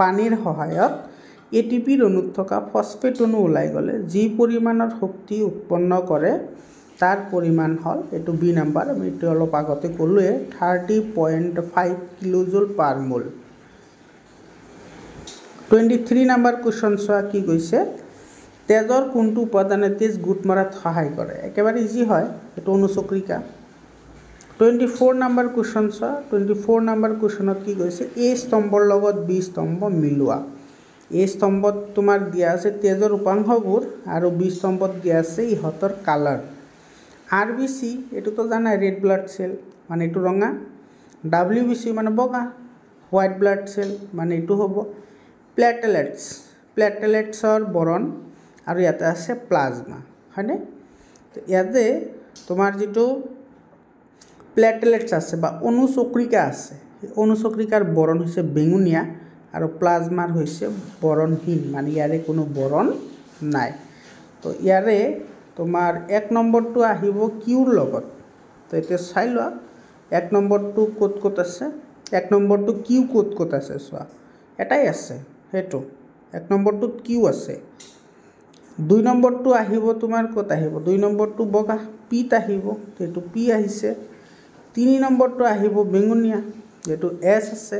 পানীৰ সহায়ত ATPৰ অণুত থকা ফচফেট অণু ওলাই গ'লে যি পৰিমাণৰ শক্তি উৎপন্ন কৰে তাৰ পৰিমাণ হ'ল, এইটো বি নম্বৰ, আমি এইটো অলপ আগতে ক'লোৱে, 30.5 কিলোজুল পাৰ মোল। 23 নম্বৰ কুৱেশ্যন চোৱা, কি কৈছে, তেজৰ কোনটো উপাদানে তেজ গোট মৰাত সহায় কৰে? একেবাৰে ইজি হয়, এইটো অনুচক্ৰিকা। 24 নম্বৰ কুৱেশ্যন চোৱা, 24 নম্বৰ কুৱেশ্যনত কি কৈছে, এ স্তম্ভৰ লগত বি স্তম্ভ মিলোৱা। এ স্তম্ভত তোমাৰ দিয়া আছে তেজৰ উপাংশবোৰ আৰু বি স্তম্ভত দিয়া আছে ইহঁতৰ কালাৰ। RBC এইটোতো জানাই, ৰেড ব্লাড চেল, মানে এইটো ৰঙা। WBC মানে বগা, হোৱাইট ব্লাড চেল, মানে এইটো হ'ব। প্লেটেলেটছৰ বৰণ, আৰু ইয়াতে আছে প্লাজমা, হয়নে? তো ইয়াতে তোমাৰ যিটো প্লেটেলেটছ আছে বা অনুচক্ৰিকা আছে, সেই অনুচক্ৰিকাৰ বৰণ হৈছে বেঙুনীয়া আৰু প্লাজমাৰ হৈছে বৰণহীন, মানে ইয়াৰে কোনো বৰণ নাই। তো ইয়াৰে তোমাৰ 1 নম্বৰটো আহিব কিউৰ লগত। তো এতিয়া চাই লোৱা 1 নম্বৰটো ক'ত ক'ত আছে, 1 নম্বৰটো কিউ ক'ত ক'ত আছে চোৱা, এটাই আছে, সেইটো 1 নম্বৰটোত কিউ আছে। 2 নম্বৰটো আহিব তোমাৰ ক'ত আহিব, 2 নম্বৰটো বগা, পিত আহিব, সেইটো পি আহিছে। 3 নম্বৰটো আহিব বেঙুনীয়া, যিটো এছ আছে।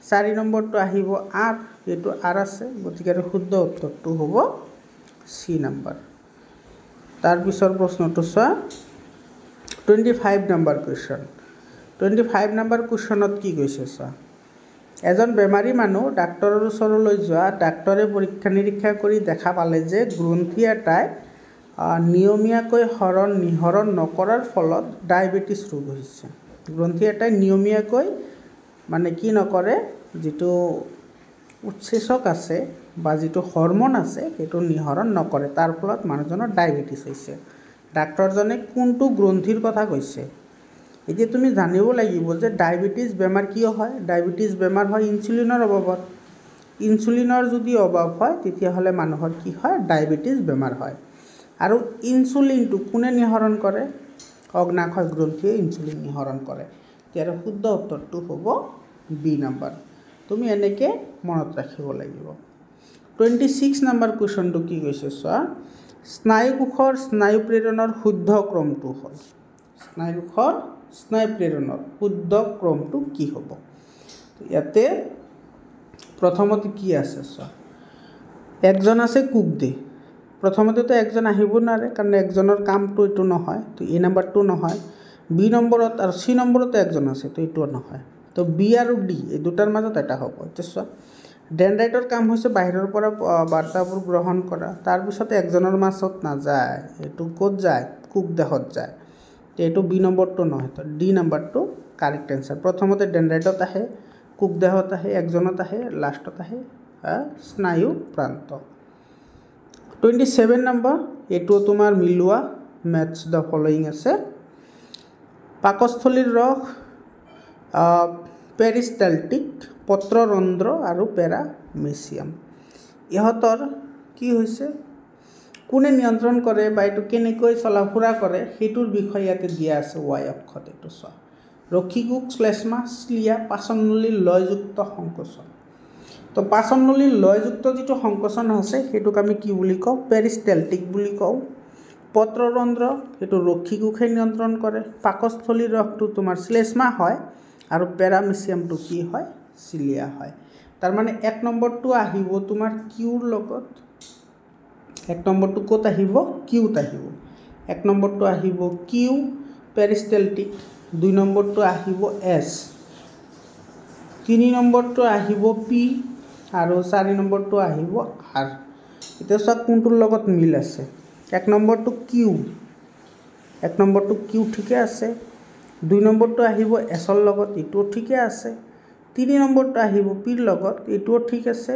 4 নম্বৰটো আহিব আৰ, এইটো আৰ আছে, গতিকে শুদ্ধ উত্তৰটো হ'ব চি নম্বৰ। তাৰপিছৰ প্ৰশ্নটো চোৱা, 25 নম্বৰ কুৱেশ্যন। 25 নম্বৰ কুৱেশ্যনত কি কৈছে চোৱা, এজন বেমাৰী মানুহ ডাক্তৰৰ ওচৰলৈ যোৱা, ডাক্তৰে পৰীক্ষা নিৰীক্ষা কৰি দেখা পালে যে গ্ৰন্থি এটাই নিয়মীয়াকৈ নিহৰণ নকৰাৰ ফলত ডায়েবেটিছ ৰোগ হৈছে। গ্ৰন্থি এটাই নিয়মীয়াকৈ মানে কি নকৰে, যিটো উৎসেচক আছে বা যিটো হৰম'ন আছে সেইটো নিহৰণ নকৰে, তাৰ ফলত মানুহজনৰ ডায়েবেটিছ হৈছে। ডাক্তৰজনে কোনটো গ্ৰন্থিৰ কথা কৈছে? এতিয়া তুমি জানিব লাগিব যে ডায়েবেটিছ বেমাৰ কিয় হয়। ডায়েবেটিছ বেমাৰ হয় ইনচুলিনৰ অভাৱত। ইনচুলিনৰ যদি অভাৱ হয় তেতিয়াহ'লে মানুহৰ কি হয়, ডায়েবেটিছ বেমাৰ হয়। আৰু ইনচুলিনটো কোনে নিহৰণ কৰে? অগ্নাশয় গ্ৰন্থিয়ে ইনচুলিন নিহৰণ কৰে। ইয়াৰ শুদ্ধ উত্তৰটো হ'ব বি নম্বৰ। তুমি এনেকৈ মনত ৰাখিব লাগিব। 26 নম্বৰ কুৱেশ্যনটো কি কৈছে চোৱা, স্নায়ুকোষৰ স্নায়ু প্ৰেৰণৰ শুদ্ধ ক্ৰমটো হ'ল, স্নায়ুকোষৰ স্নায়ু প্ৰেৰণৰ শুদ্ধ ক্ৰমটো কি হ'ব? ইয়াতে প্ৰথমতে কি আছে চোৱা, একজন আছে কুকদে, প্ৰথমতেতো একজন আহিব নোৱাৰে, কাৰণ একজনৰ কামটো এইটো নহয়, তো এ নম্বৰটো নহয়। বি নম্বৰত আৰু চি নম্বৰতো একজন আছে, তো এইটো নহয়। তো বি আৰু ডি এই দুটাৰ মাজত এটা হ'ব। এতিয়া চোৱা, ডেনড্ৰাইটৰ কাম হৈছে বাহিৰৰ পৰা বাৰ্তাবোৰ গ্ৰহণ কৰা, তাৰপিছতে একজনৰ মাজত নাযায়, এইটো ক'ত যায়, কুকদেহত যায়। এইটো বি নম্বৰটো নহয়, তো ডি নম্বৰটো কাৰেক্ট এনচাৰ। প্ৰথমতে ডেনড্ৰাইটত আহে, কুকদেহত আহে, একজনত আহে, লাষ্টত আহে স্নায়ু প্ৰান্ত। 27 নম্বৰ, এইটো তোমাৰ মিলোৱা, মেটছ দ্য ফলোয়িং আছে। পাকস্থলীৰ ৰস, পেৰিষ্টালটিক, পত্ৰৰন্ধ্ৰ আৰু পেৰামেচিয়াম, ইহঁতৰ কি হৈছে, কোনে নিয়ন্ত্ৰণ কৰে বা এইটো কেনেকৈ চলা ফুৰা কৰে সেইটোৰ বিষয়ে ইয়াতে দিয়া আছে ৱাই অক্ষত। এইটো চোৱা, ৰক্ষীকোষ, শ্লেষ্মা, স্লিয়া, পাচননলীৰ লয়যুক্ত সংকোচন। তো পাচন নলীৰ লয়যুক্ত যিটো সংকোচন আছে সেইটোক আমি কি বুলি কওঁ পেৰিষ্টেলটিক বুলি কওঁ পত্ৰৰন্ধ্ৰ সেইটো ৰক্ষী কোষে নিয়ন্ত্ৰণ কৰে পাকস্থলীৰ ৰসটো তোমাৰ শ্লেষ্মা হয় আৰু পেৰামিচিয়ামটো কি হয় চিলিয়া হয় তাৰ মানে 1 নম্বৰটো আহিব তোমাৰ কিউৰ লগত 1 নম্বৰটো ক'ত আহিব কিউত আহিব 1 নম্বৰটো আহিব কিউ পেৰিষ্টেলটিক 2 নম্বৰটো আহিব এছ 3 নম্বৰটো আহিব পি আৰু 4 নম্বৰটো আহিব আৰ এটা সব কোনটোৰ লগত মিল আছে 1 নম্বৰটো কিউ 1 নম্বৰটো কিউ ঠিকে আছে 2 নম্বৰটো আহিব এছৰ লগত এটো ঠিকে আছে 3 নম্বৰটো আহিব পিৰ লগত এটো ঠিক আছে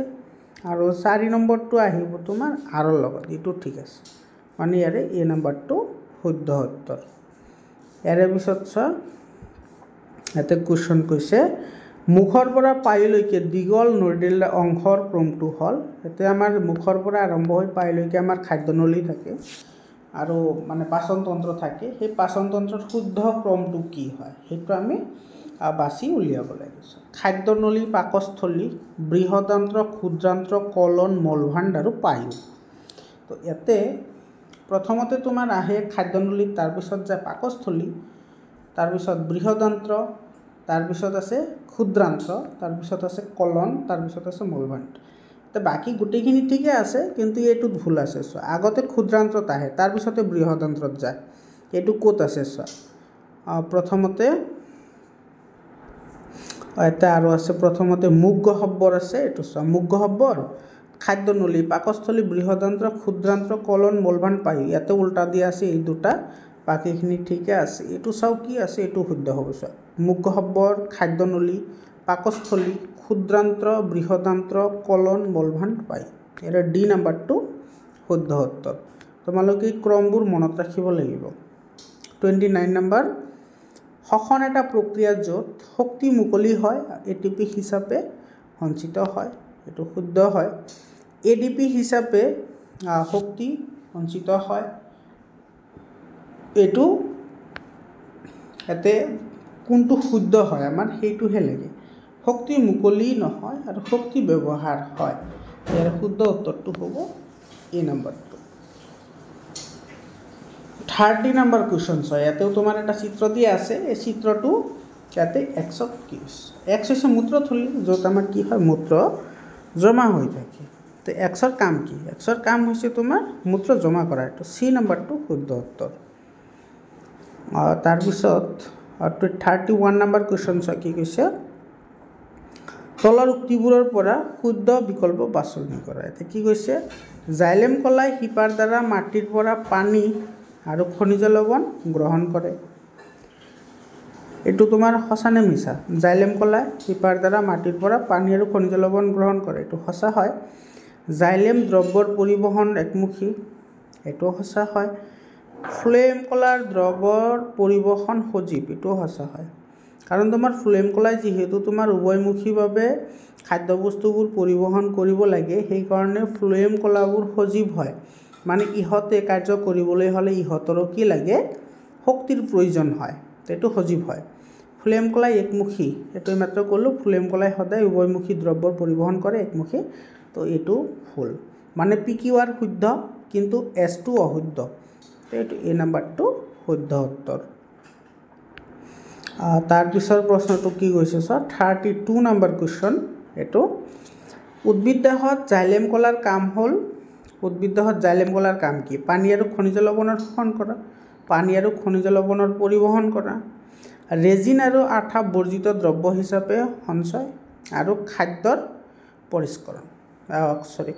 আৰু 4 নম্বৰটো আহিব তোমাৰ আৰৰ লগত এটো ঠিক আছে মানে ইয়াৰে এ নম্বৰটো শুদ্ধ উত্তৰ ইয়াৰে পিছত এটা কোৱেশ্চন কৈছে মুখৰ পৰা পাইলৈকে দীঘল নলীৰ অংশৰ ক্ৰমটো হল এতে আমাৰ মুখৰ পৰা আৰম্ভ হৈ পাইলৈকে আমাৰ খাদ্যনলী থাকে আৰু মানে পাচন তন্ত্ৰ থাকে সেই পাচন তন্ত্ৰৰ শুদ্ধ ক্ৰমটো কি হয় সেইটো আমি বাছি উলিয়াব লাগিব খাদ্যনলী পাকস্থলী বৃহদান্ত্ৰ ক্ষুদ্ৰান্ত্ৰ কলন মলভাণ্ড আৰু পায়ু তো ইয়াতে প্ৰথমতে তোমাৰ আহে খাদ্যনলী তাৰ পিছত যায় পাকস্থলী তাৰ পিছত বৃহদান্ত্ৰ তাৰ পিছত আছে ক্ষুদ্ৰান্ত্ৰ তাৰ পিছত আছে কলন তাৰ পিছত আছে মলভাণ্ড তো বাকি গুটেইখিনি ঠিকে আছে কিন্তু এটুত ভুল আছে সো আগতে ক্ষুদ্ৰান্ত্ৰত আহে তাৰ পিছতে বৃহদান্ত্ৰত যায় এটু ক'ত আছে সো প্ৰথমতে এটা আৰু আছে প্ৰথমতে মুখ গহ্বৰ আছে এটু সো মুখ গহ্বৰ খাদ্যনলী পাকস্থলী বৃহদান্ত্ৰ ক্ষুদ্ৰান্ত্ৰ কলন মলভাণ্ড পায়ু ইয়াতে উল্টা দিয়া আছে এই দুটা বাকিখিনি ঠিকে আছে এটু চাও কি আছে এটু শুদ্ধ হ'ব সো মুখ গহ্বৰ খাদ্যনলী পাকস্থলী ক্ষুদ্ৰান্ত্ৰ বৃহদান্ত্ৰ কলন মলভাণ্ড পায়ু এৰ ডি নম্বৰটো শুদ্ধ উত্তৰ তোমালোকে ক্ৰমবোৰ মনত ৰাখিব লাগিব 29 নম্বৰ শ্বসন এটা প্ৰক্ৰিয়া য'ত শক্তি মুকলি হয় এটিপি হিচাপে সঞ্চিত হয় এটো শুদ্ধ হয় এডিপি হিচাপে শক্তি সঞ্চিত হয় এটো এতে কোনটো শুদ্ধ হয় আমাৰ সেইটোহে লাগে শক্তি মুকলি নহয় আৰু শক্তি ব্যৱহাৰ হয় ইয়াৰ শুদ্ধ উত্তৰটো হ'ব এ নম্বৰটো 30 নম্বৰ কোৱেশ্চন হয় ইয়াতেও তোমাৰ এটা চিত্ৰ দিয়া আছে এই চিত্ৰটো ইয়াতে এক্সত কি এক্স হৈছে মূত্ৰথলী য'ত আমাৰ কি হয় মূত্ৰ জমা হৈ থাকে তো এক্সৰ কাম কি এক্সৰ কাম হৈছে তোমাৰ মূত্ৰ জমা কৰা এটো সি নম্বৰটো শুদ্ধ উত্তৰ তাৰ পিছত 31 নম্বৰ কোৱেশ্চন কি কৈছে তলৰ উক্তিবোৰৰ পৰা শুদ্ধ বিকল্প বাছনি কৰা এতে কি কৈছে জাইলেম কলাই হিপাৰ দ্বাৰা মাটিৰ পৰা পানী আৰু খনিজ লৱণ গ্ৰহণ কৰে এটো তোমাৰ সঁচা নে মিছা জাইলেম কলাই হিপাৰ দ্বাৰা মাটিৰ পৰা পানী আৰু খনিজ লৱণ গ্ৰহণ কৰে এটো সঁচা হয় জাইলেম দ্ৰব্যৰ পৰিবহণ একমুখী এটো সঁচা হয় ফ্লেম কলাৰ দ্ৰব্যৰ পৰিবহণ সজীৱ এটো সঁচা হয় কাৰণ তোমাৰ ফ্লেম কলাই যেহেতু তোমাৰ উভয়মুখীভাৱে খাদ্যবস্তুবোৰ পৰিবহণ কৰিব লাগে সেই কাৰণে ফ্লেম কলাবোৰ সজীৱ হয় মানে ইহতে কাৰ্য কৰিবলৈ হলে ইহতৰো কি লাগে শক্তিৰ প্ৰয়োজন হয় এটো সজীৱ হয় ফ্লেম কলাই একমুখী এটো মাত্ৰ কলো ফ্লেম কলাই সদায় উভয়মুখী দ্ৰব্যৰ পৰিবহণ কৰে একমুখী তো এটো ভুল মানে পিকিউআৰ শুদ্ধ কিন্তু এছ2 অশুদ্ধ এটো এ নম্বৰটো শুদ্ধ উত্তৰ তাৰ পিছৰ প্ৰশ্নটো কি কৈছে সৰ 32 নম্বৰ কোৱেশ্চন এটো উদ্ভিদ দেহত জাইলেম কলাৰ কাম হল উদ্ভিদ দেহত জাইলেম কলাৰ কাম কি পানী আৰু খনিজ লৱণৰ শোষণ কৰা পানী আৰু খনিজ লৱণৰ পৰিবহণ কৰা ৰেজিন আৰু আঠা বৰ্জিত দ্ৰব্য হিচাপে সঞ্চয় আৰু খাদ্যৰ পৰিষ্কৰণ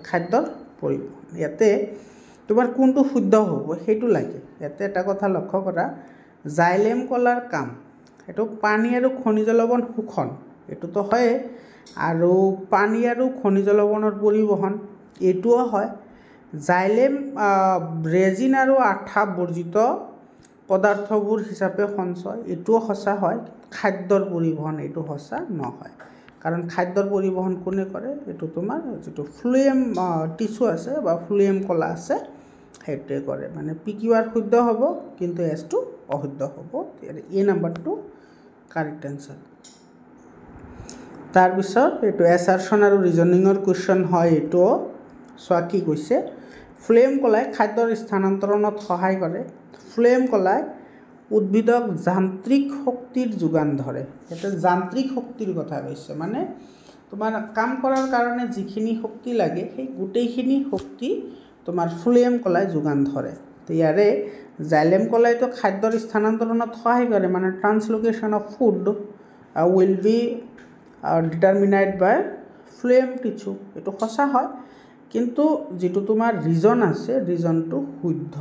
খাদ্যৰ পৰিবহণ ইয়াতে তোমাৰ কোনটো শুদ্ধ হ'ব সেইটো লাগে ইয়াতে এটা কথা লক্ষ্য কৰা জাইলেম কলাৰ কাম এটো পানী আৰু খনিজ লৱণ শোষণ এটোতো হয় আৰু পানী আৰু খনিজ লৱণৰ পৰিবহণ এটোও হয় জাইলেম ৰেজিন আৰু আঠা বৰ্জিত পদাৰ্থবোৰ হিচাপে সঞ্চয় এটোও সঁচা হয় খাদ্যৰ পৰিবহণ এটো সঁচা নহয় কাৰণ খাদ্যৰ পৰিবহণ কোনে কৰে এটো তোমাৰ যেটো ফ্লুয়েম টিস্যু আছে বা ফ্লুয়েম কলা আছে হেতে কৰে মানে পিকিউআৰ শুদ্ধ হ'ব কিন্তু এছ2 অশুদ্ধ হ'ব এ নম্বৰটো কাৰেক্ট আনসাৰ তাৰপিছত এইটো এছাৰশ্যন আৰু ৰিজনিঙৰ কুৱেশ্যন হয়। এইটো চোৱা কি কৈছে, ফ্লেম কলাই খাদ্যৰ স্থানান্তৰণত সহায় কৰে। ফ্লেম কলাই উদ্ভিদক যান্ত্ৰিক শক্তিৰ যোগান ধৰে। এটা যান্ত্ৰিক শক্তিৰ কথা কৈছে, মানে তোমাৰ কাম কৰাৰ কাৰণে যিখিনি শক্তি লাগে সেই গোটেইখিনি শক্তি তোমাৰ ফ্লেম কলাই যোগান ধৰে। তো ইয়াৰে জাইলেম কলাইতো খাদ্যৰ স্থানান্তৰণত সহায় কৰে, মানে translocation of food will be determined by phloem tissue. এইটো সঁচা হয়, কিন্তু যিটো তোমাৰ ৰিজন আছে ৰিজনটো শুদ্ধ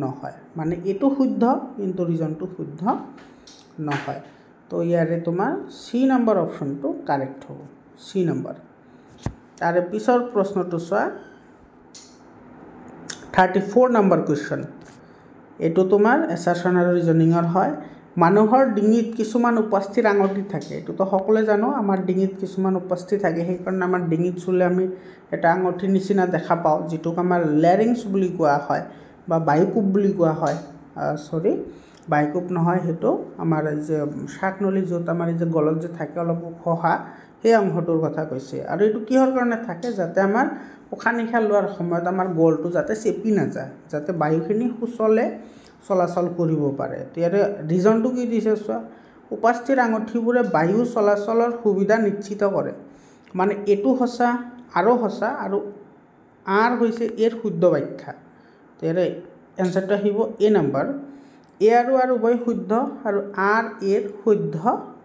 নহয়, মানে এইটো শুদ্ধ কিন্তু ৰিজনটো শুদ্ধ নহয়। তো ইয়াৰে তোমাৰ চি নম্বৰ অপশ্যনটো কাৰেক্ট হ'ব, চি নম্বৰ। তাৰে পিছৰ প্ৰশ্নটো চোৱা 34 নম্বৰ কুৱেশ্যন। এইটো তোমাৰ এছাৰশ্যন আৰু ৰিজনিঙৰ হয়। মানুহৰ ডিঙিত কিছুমান উপস্থিত আঙুঠি থাকে। এইটোতো সকলোৱে জানো, আমাৰ ডিঙিত কিছুমান উপস্থিত থাকে, সেইকাৰণে আমাৰ ডিঙিত চুলে আমি এটা আঙুঠিৰ নিচিনা দেখা পাওঁ, যিটোক আমাৰ লেৰিংছ বুলি কোৱা হয় বা বায়ুকোপ বুলি কোৱা হয়। বায়ুকোপ নহয়, সেইটো আমাৰ এই যে শ্বাসনলী, য'ত আমাৰ এই যে গলত যে থাকে অলপ ওখহা, সেই অংশটোৰ কথা কৈছে। আৰু এইটো কিহৰ কাৰণে থাকে, যাতে আমাৰ উশাহ নিশাহ লোৱাৰ সময়ত আমাৰ গলটো যাতে চেপি নাযায়, যাতে বায়ুখিনি সুচলে চলাচল কৰিব পাৰে। ইয়াৰে ৰিজনটো কি দিছে চোৱা, উপস্থিত আঙুঠিবোৰে বায়ু চলাচলৰ সুবিধা নিশ্চিত কৰে। মানে এইটো সঁচা আৰু সঁচা, আৰু আৰ হৈছে এৰ শুদ্ধ ব্যাখ্যা। ইয়াৰে এনচাৰটো আহিব এ নম্বৰ। এ আৰু আৰ উভয় শুদ্ধ আৰু আৰ এৰ শুদ্ধ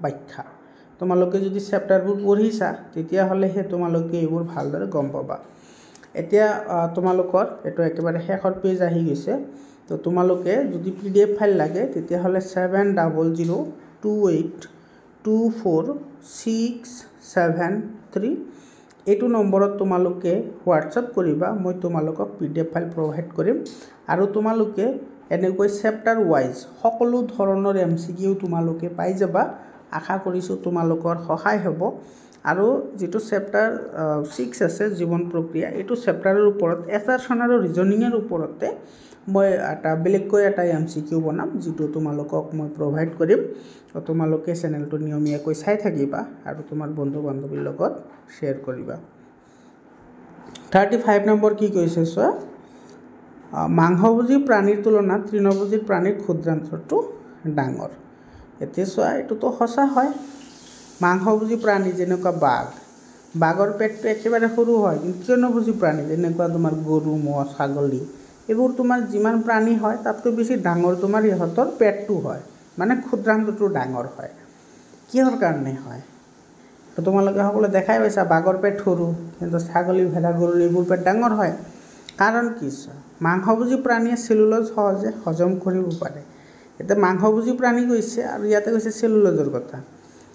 ব্যাখ্যা। তোমালোকে যদি চেপ্টাৰবোৰ পঢ়িছা তেতিয়াহ'লেহে তোমালোকে এইবোৰ ভালদৰে গম পাবা। এতিয়া তোমালোকৰ এইটো একেবাৰে শেষৰ পেজ আহি গৈছে। তো তোমালোকে যদি PDF ফাইল লাগে তেতিয়াহ'লে 700028246673 এইটো নম্বৰত তোমালোকে হোৱাটছআপ কৰিবা, মই তোমালোকক PDF ফাইল প্ৰভাইড কৰিম। আৰু তোমালোকে এনেকৈ চেপ্টাৰ ৱাইজ সকলো ধৰণৰ MCQ তোমালোকে পাই যাবা। আশা কৰিছোঁ তোমালোকৰ সহায় হ'ব। আৰু যিটো চেপ্টাৰ 6 আছে জীৱন প্ৰক্ৰিয়া, এইটো চেপ্টাৰৰ ওপৰত এছাৰশ্যন আৰু ৰিজনিঙৰ ওপৰতে মই বেলেগকৈ এটা MCQ বনাম, যিটো তোমালোকক মই প্ৰভাইড কৰিম। তোমালোকে চেনেলটো নিয়মীয়াকৈ চাই থাকিবা আৰু তোমাৰ বন্ধু বান্ধৱীৰ লগত শ্বেয়াৰ কৰিবা। 35 নম্বৰ কি কৈছে চোৱা, মাংসভোজী প্ৰাণীৰ তুলনাত তৃণভোজী প্ৰাণীৰ ক্ষুদ্ৰান্ত্ৰটো ডাঙৰ। এতিয়া চোৱা, এইটোতো সঁচা হয়। মাংসভোজী প্ৰাণী যেনেকুৱা বাঘৰ পেটটো একেবাৰে সৰু হয়, কিন্তু তৃণভোজী প্ৰাণী যেনেকুৱা তোমাৰ গৰু, ম'হ, ছাগলী, এইবোৰ তোমাৰ যিমান প্ৰাণী হয় তাতকৈ বেছি ডাঙৰ তোমাৰ ইহঁতৰ পেটটো হয়, মানে ক্ষুদ্ৰান্ত্ৰটো ডাঙৰ হয়। কিহৰ কাৰণে হয়? তোমালোকে সকলোৱে দেখাই পাইছা, বাঘৰ পেট সৰু কিন্তু ছাগলী, ভেড়া, গৰুৰ এইবোৰ পেট ডাঙৰ হয়। কাৰণ কি চোৱা, মাংসভোজী প্ৰাণীয়ে চেলুলোজ সহজে হজম কৰিব পাৰে। এতিয়া মাংসভোজী প্ৰাণী কৈছে আৰু ইয়াতে কৈছে চেলুলোজৰ কথা।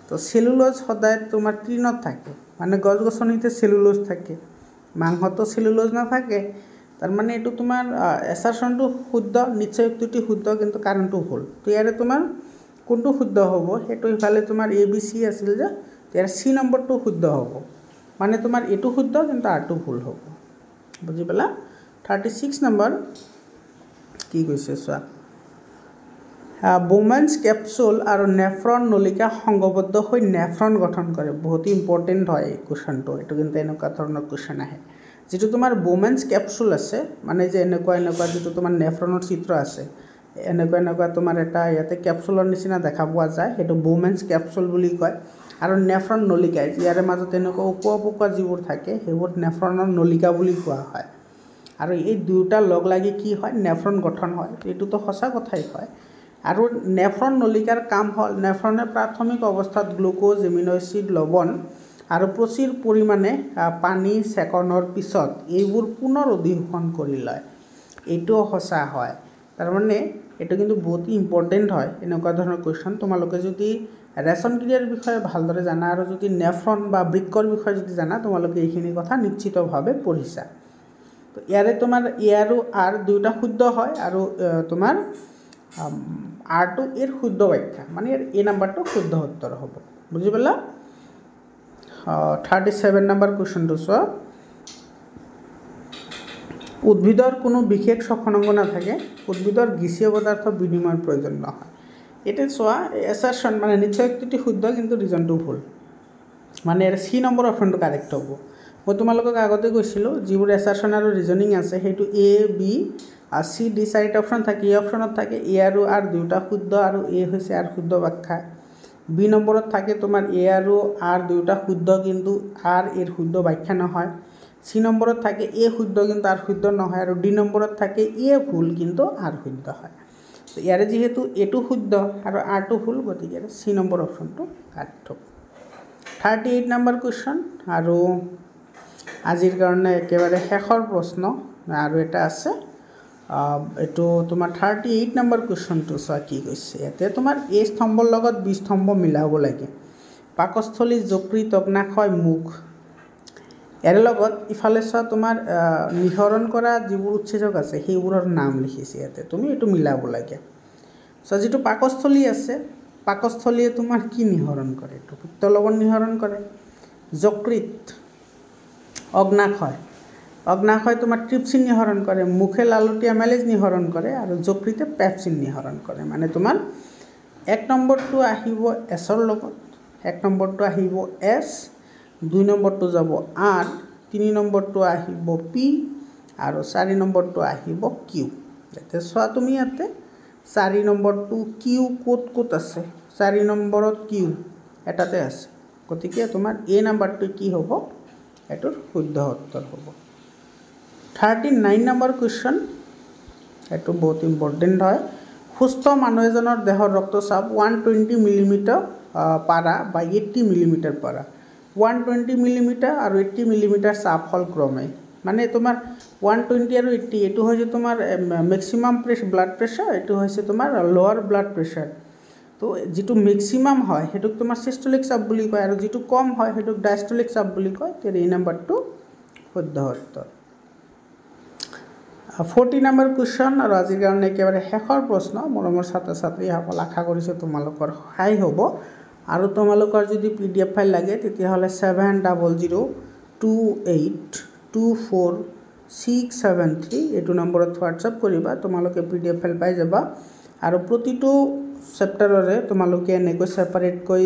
তো চেলুলোজ সদায় তোমাৰ তৃণত থাকে, মানে গছ গছনিতে চেলুলোজ থাকে, মাংসতো চেলুলোজ নাথাকে। তাৰমানে এইটো তোমাৰ এছাৰশ্যনটো শুদ্ধ, নিশ্চয়োক্তিটো শুদ্ধ, কিন্তু কাৰণটো ভুল। তো ইয়াৰে তোমাৰ কোনটো শুদ্ধ হ'ব, সেইটো ইফালে তোমাৰ ABC আছিল যে, ইয়াৰ চি নম্বৰটো শুদ্ধ হ'ব। মানে তোমাৰ এইটো শুদ্ধ কিন্তু আৰটো ভুল হ'ব, বুজি পালা। 36 নম্বৰ কি কৈছে চোৱা, বোমেন্স কেপচুল আৰু নেফ্ৰন নলিকা সংঘবদ্ধ হৈ নেফ্ৰন গঠন কৰে। বহুত ইম্পৰ্টেণ্ট হয় এই কুৱেশ্যনটো, এইটো কিন্তু এনেকুৱা ধৰণৰ কুৱেশ্যন আহে। যিটো তোমাৰ বোমেন্স কেপচুল আছে, মানে যে এনেকুৱা যিটো তোমাৰ নেফ্ৰনৰ চিত্ৰ আছে, এনেকুৱা তোমাৰ এটা ইয়াতে কেপচুলৰ নিচিনা দেখা পোৱা যায়, সেইটো বোমেন্স কেপচুল বুলি কয়। আৰু নেফ্ৰন নলিকা, ইয়াৰে মাজত এনেকুৱা উপপকা যিবোৰ থাকে সেইবোৰ নেফ্ৰনৰ নলিকা বুলি কোৱা হয়। আৰু এই দুয়োটা লগ লাগি কি হয়, নেফ্ৰন গঠন হয়। এইটোতো সঁচা কথাই হয়। আৰু নেফ্ৰন নলিকাৰ কাম হ'ল নেফ্ৰনে প্ৰাথমিক অৱস্থাত গ্লুক'জ, এমিনো এচিড, লৱণ আৰু প্ৰচুৰ পৰিমাণে পানী সেকনৰ পিছত এইবোৰ পুনৰ অধিশোষণ কৰি লয়। এইটোও সঁচা হয়। তাৰমানে এইটো কিন্তু বহুত ইম্পৰ্টেণ্ট হয় এনেকুৱা ধৰণৰ কুৱেশ্যন। তোমালোকে যদি ৰেচন ক্ৰিয়াৰ বিষয়ে ভালদৰে জানা আৰু যদি নেফ্ৰন বা বৃক্কৰ বিষয়ে যদি জানা, তোমালোকে এইখিনি কথা নিশ্চিতভাৱে পঢ়িছা। তো ইয়াৰে তোমাৰ এ আৰু আৰ দুয়োটা শুদ্ধ হয়, আৰু তোমাৰ আৰটো এৰ শুদ্ধ ব্যাখ্যা, মানে ইয়াৰ এ নাম্বাৰটো শুদ্ধ উত্তৰ হ'ব, বুজি পালা। 37 নম্বৰ কুৱেশ্যনটো চোৱা, উদ্ভিদৰ কোনো বিশেষ শ্বসনাংগ নাথাকে, উদ্ভিদৰ গেছীয় পদাৰ্থ বিনিময়ৰ প্ৰয়োজন নহয়। এতিয়া চোৱা, এছাৰশ্যন মানে নিশ্চয়োক্তিটো শুদ্ধ কিন্তু ৰিজনটো ভুল। মানে সি নম্বৰ অপশ্যনটো কাৰেক্ট হ'ব মই তোমালোকক আগতে কৈছিলোঁ যিবোৰ এছাৰশ্যন আৰু ৰিজনিং আছে সেইটো এ বি আৰু চি ডি চাৰিটা অপশ্যন থাকে এই অপশ্যনত থাকে এ আৰু আৰ দুয়োটা শুদ্ধ আৰু এ হৈছে আৰ শুদ্ধ ব্যাখ্যা বি নম্বৰত থাকে তোমাৰ এ আৰু আৰ দুয়োটা শুদ্ধ কিন্তু আৰ এৰ শুদ্ধ ব্যাখ্যা নহয় সি নম্বৰত থাকে এ শুদ্ধ কিন্তু আৰ শুদ্ধ নহয় আৰু ডি নম্বৰত থাকে এ ভুল কিন্তু আৰ শুদ্ধ হয় তো ইয়াৰে যেহেতু এটো শুদ্ধ আৰু আৰটো ভুল গতিকে সি নম্বৰ অপশ্যনটো কাৰেক্ট হ'ব 38 নম্বৰ কুৱেশ্যন আৰু আজিৰ কাৰণে একেবাৰে শেষৰ প্ৰশ্ন আৰু এটা আছে এটো তোমাৰ 38 নম্বৰ কুৱেশ্যনটো চোৱা কি কৈছে ইয়াতে তোমাৰ এ স্তম্ভৰ লগত বি স্তম্ভ মিলাব লাগে পাকস্থলী যকৃত অগ্নাশয় মুখ ইয়াৰ লগত ইফালে চোৱা তোমাৰ নিহৰণ কৰা যিবোৰ উৎসেচক আছে সেইবোৰৰ নাম লিখিছে ইয়াতে তুমি এটো মিলাব লাগে সো যেটো পাকস্থলী আছে পাকস্থলীয়ে তোমাৰ কি নিহৰণ কৰে এটো পিত্ত লৱণ নিহৰণ কৰে যকৃত অগ্নাশয় তোমাৰ ট্ৰিপসিন নিহৰণ কৰে মুখে লালটি এমাইলেজ নিহৰণ কৰে আৰু যকৃতে পেপচিন নিহৰণ কৰে মানে তোমাৰ এক নম্বৰটো আহিব এছৰ লগত এক নম্বৰটো আহিব এছ দুই নম্বৰটো যাব আৰ তিনি নম্বৰটো আহিব পি আৰু চাৰি নম্বৰটো আহিব কিউ ইয়াতে চোৱা তুমি ইয়াতে চাৰি নম্বৰটো কিউ ক'ত আছে চাৰি নম্বৰত কিউ এটাতে আছে গতিকে তোমাৰ এ নম্বৰটো কি হ'ব এটোৰ শুদ্ধ উত্তৰ হ'ব 39 নম্বৰ কুৱেশ্যন এটো বহুত ইম্পৰ্টেন্ট হয় সুস্থ মানুহ এজনৰ দেহৰ ৰক্তচাপ 120 মিলিমিটাৰ পাৰা বা 80 মিলিমিটাৰ পাৰা 120 মিলিমিটাৰ আৰু 80 মিলিমিটাৰ চাপ হল ক্ৰমে মানে তোমাৰ 120 আৰু 80 এটো হৈছে তোমাৰ ম্যাক্সিমাম ব্লাড প্ৰেছাৰ এটো হৈছে তোমাৰ লোৱাৰ ব্লাড প্ৰেছাৰ তো যেটো ম্যাক্সিমাম হয় হেতুক তোমাৰ সিস্টোলিক চাপ বুলি কয় আৰু যেটো কম হয় হেতুক ডায়াস্টোলিক চাপ বুলি কয় তে এই নম্বৰটো শুদ্ধ উত্তৰ 40 নম্বৰ কুৱেশ্যন আৰু আজিৰ কাৰণে একেবাৰে শেষৰ প্ৰশ্ন মৰমৰ ছাত্ৰ ছাত্ৰীসকল আশা কৰিছো তোমালোকৰ সহায় হ'ব আৰু তোমালোকৰ যদি পিডিএফ ফাইল লাগে তেতিয়া হলে 7002824673 এটো নম্বৰত হোৱাটসঅ্যাপ কৰিবা তোমালোকে পিডিএফ ফাইল পাই যাবা আৰু প্ৰতিটো চেপ্টাৰৰে তোমালোকে এনেকৈ সেপাৰেট কৈ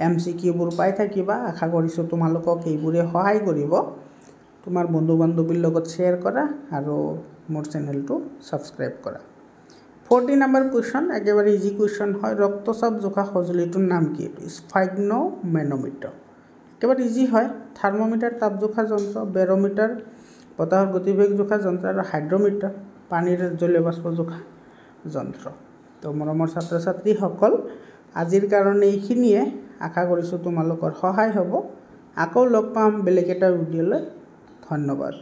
এমসিকিউ বোৰ পাই থাকিবা আশা কৰিছো তোমালোকক এইবোৰে সহায় কৰিব তোমাৰ বন্ধু বান্ধৱীৰ লগত শেয়াৰ কৰা আৰু মোৰ চেনেলটো সাবস্ক্ৰাইব কৰা 40 নম্বৰ কুৱেশ্যন একেবাৰে ইজি কুৱেশ্যন হয় ৰক্তচাপ জোখা সঁজুলিটোৰ নাম কি এটো স্ফাইগনোমেনোমিটাৰ একেবাৰে ইজি হয় থাৰ্মোমিটাৰ তাপ জোখা যন্ত্ৰ বেৰোমিটাৰ বতাহৰ গতিবেগ জোখা যন্ত্ৰ আৰু হাইড্ৰোমিটাৰ পানীৰ জলীয় বাষ্প জোখা যন্ত্ৰ তো মৰমৰ ছাত্ৰ ছাত্ৰীসকল আজিৰ কাৰণে এইখিনিয়ে আশা কৰিছো তোমালোকৰ সহায় হ'ব আকৌ লগ পাম বেলেগ এটা ভিডিঅ'লৈ ধন্যবাদ